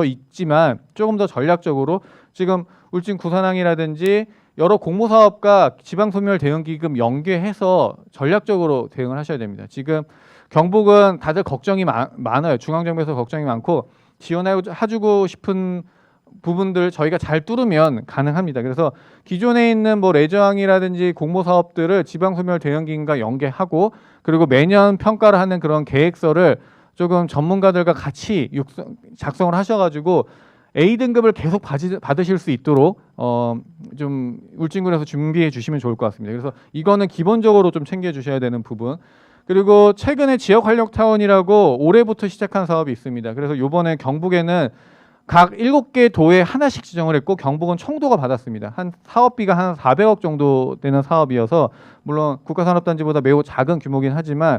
있지만 조금 더 전략적으로 지금 울진 구산항이라든지 여러 공모사업과 지방소멸대응기금 연계해서 전략적으로 대응을 하셔야 됩니다. 지금 경북은 다들 걱정이 많아요. 중앙정부에서 걱정이 많고 지원해주고 싶은 부분들 저희가 잘 뚫으면 가능합니다. 그래서 기존에 있는 뭐 레저항이라든지 공모사업들을 지방소멸대응기금과 연계하고 그리고 매년 평가를 하는 그런 계획서를 조금 전문가들과 같이 작성을 하셔가지고 A 등급을 계속 받으실 수 있도록 좀 울진군에서 준비해 주시면 좋을 것 같습니다. 그래서 이거는 기본적으로 좀 챙겨 주셔야 되는 부분. 그리고 최근에 지역활력타운이라고 올해부터 시작한 사업이 있습니다. 그래서 이번에 경북에는 각 7개 도에 하나씩 지정을 했고 경북은 청도가 받았습니다. 한 사업비가 한 400억 정도 되는 사업이어서 물론 국가산업단지보다 매우 작은 규모긴 하지만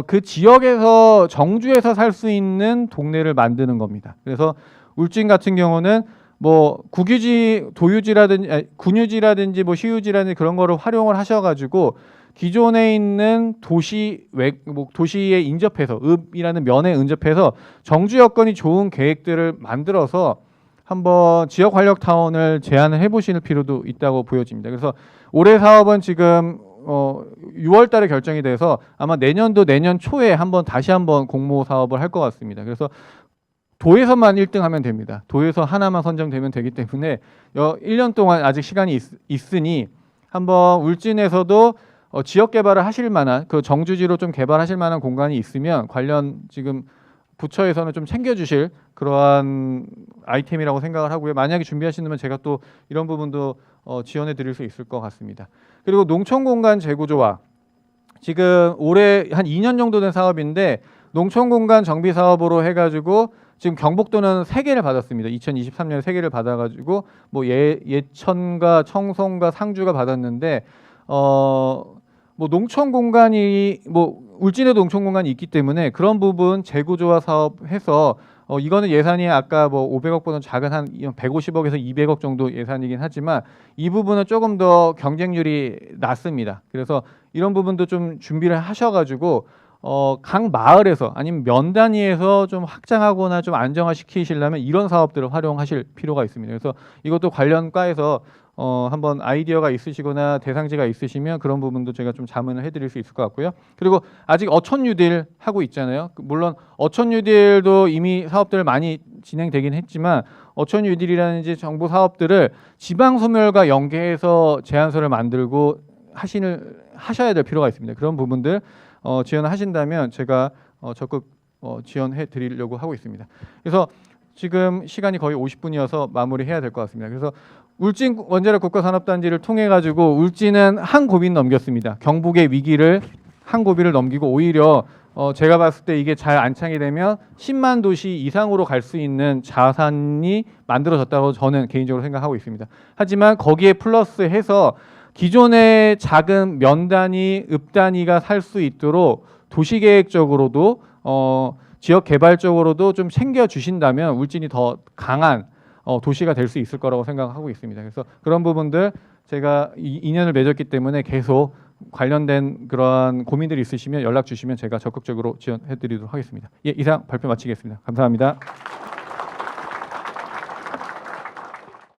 그 지역에서 정주에서 살 수 있는 동네를 만드는 겁니다. 그래서 울진 같은 경우는 뭐 군유지라든지 뭐 시유지라든지 그런 거를 활용을 하셔가지고 기존에 있는 도시에 인접해서 읍이라는 면에 인접해서 정주 여건이 좋은 계획들을 만들어서 한번 지역 활력 타운을 제안을 해보실 필요도 있다고 보여집니다. 그래서 올해 사업은 지금 6월달에 결정이 돼서 아마 내년 초에 다시 한번 공모 사업을 할 것 같습니다. 그래서 도에서만 1등하면 됩니다. 도에서 하나만 선정되면 되기 때문에 1년 동안 아직 시간이 있으니 한번 울진에서도 지역 개발을 하실 만한 그 정주지로 좀 개발하실 만한 공간이 있으면 관련 지금 부처에서는 좀 챙겨주실 그러한 아이템이라고 생각을 하고요. 만약에 준비하신다면 제가 또 이런 부분도 지원해 드릴 수 있을 것 같습니다. 그리고 농촌 공간 재구조화 지금 올해 한 2년 정도 된 사업인데 농촌 공간 정비 사업으로 해가지고 지금 경북도는 3개를 받았습니다. 2023년에 3개를 받아가지고 뭐 예천과 청송과 상주가 받았는데 뭐 농촌 공간이 뭐 울진에도 농촌 공간이 있기 때문에 그런 부분 재구조화 사업해서 이거는 예산이 아까 뭐 500억보다는 작은 한 150억에서 200억 정도 예산이긴 하지만 이 부분은 조금 더 경쟁률이 낮습니다. 그래서 이런 부분도 좀 준비를 하셔가지고 각 마을에서 아니면 면 단위에서 좀 확장하거나 좀 안정화시키시려면 이런 사업들을 활용하실 필요가 있습니다. 그래서 이것도 관련 과에서 한번 아이디어가 있으시거나 대상지가 있으시면 그런 부분도 제가 좀 자문을 해드릴 수 있을 것 같고요. 그리고 아직 어촌 뉴딜 하고 있잖아요. 물론 어촌 뉴딜도 이미 사업들 많이 진행되긴 했지만 어촌 뉴딜이라든지 정부 사업들을 지방 소멸과 연계해서 제안서를 만들고 하셔야 될 필요가 있습니다. 그런 부분들 지원을 하신다면 제가 적극 지원해 드리려고 하고 있습니다. 그래서 지금 시간이 거의 50분이어서 마무리해야 될 것 같습니다. 그래서 울진 원자력 국가산업단지를 통해 가지고 울진은 한 고비는 넘겼습니다. 경북의 위기를 한 고비를 넘기고 오히려 제가 봤을 때 이게 잘 안착이 되면 10만 도시 이상으로 갈 수 있는 자산이 만들어졌다고 저는 개인적으로 생각하고 있습니다. 하지만 거기에 플러스해서 기존의 작은 면 단위, 읍 단위가 살 수 있도록 도시계획적으로도 지역 개발적으로도 좀 챙겨 주신다면 울진이 더 강한 도시가 될 수 있을 거라고 생각하고 있습니다. 그래서 그런 부분들 제가 인연을 맺었기 때문에 계속 관련된 그러한 고민들이 있으시면 연락 주시면 제가 적극적으로 지원해 드리도록 하겠습니다. 예, 이상 발표 마치겠습니다. 감사합니다.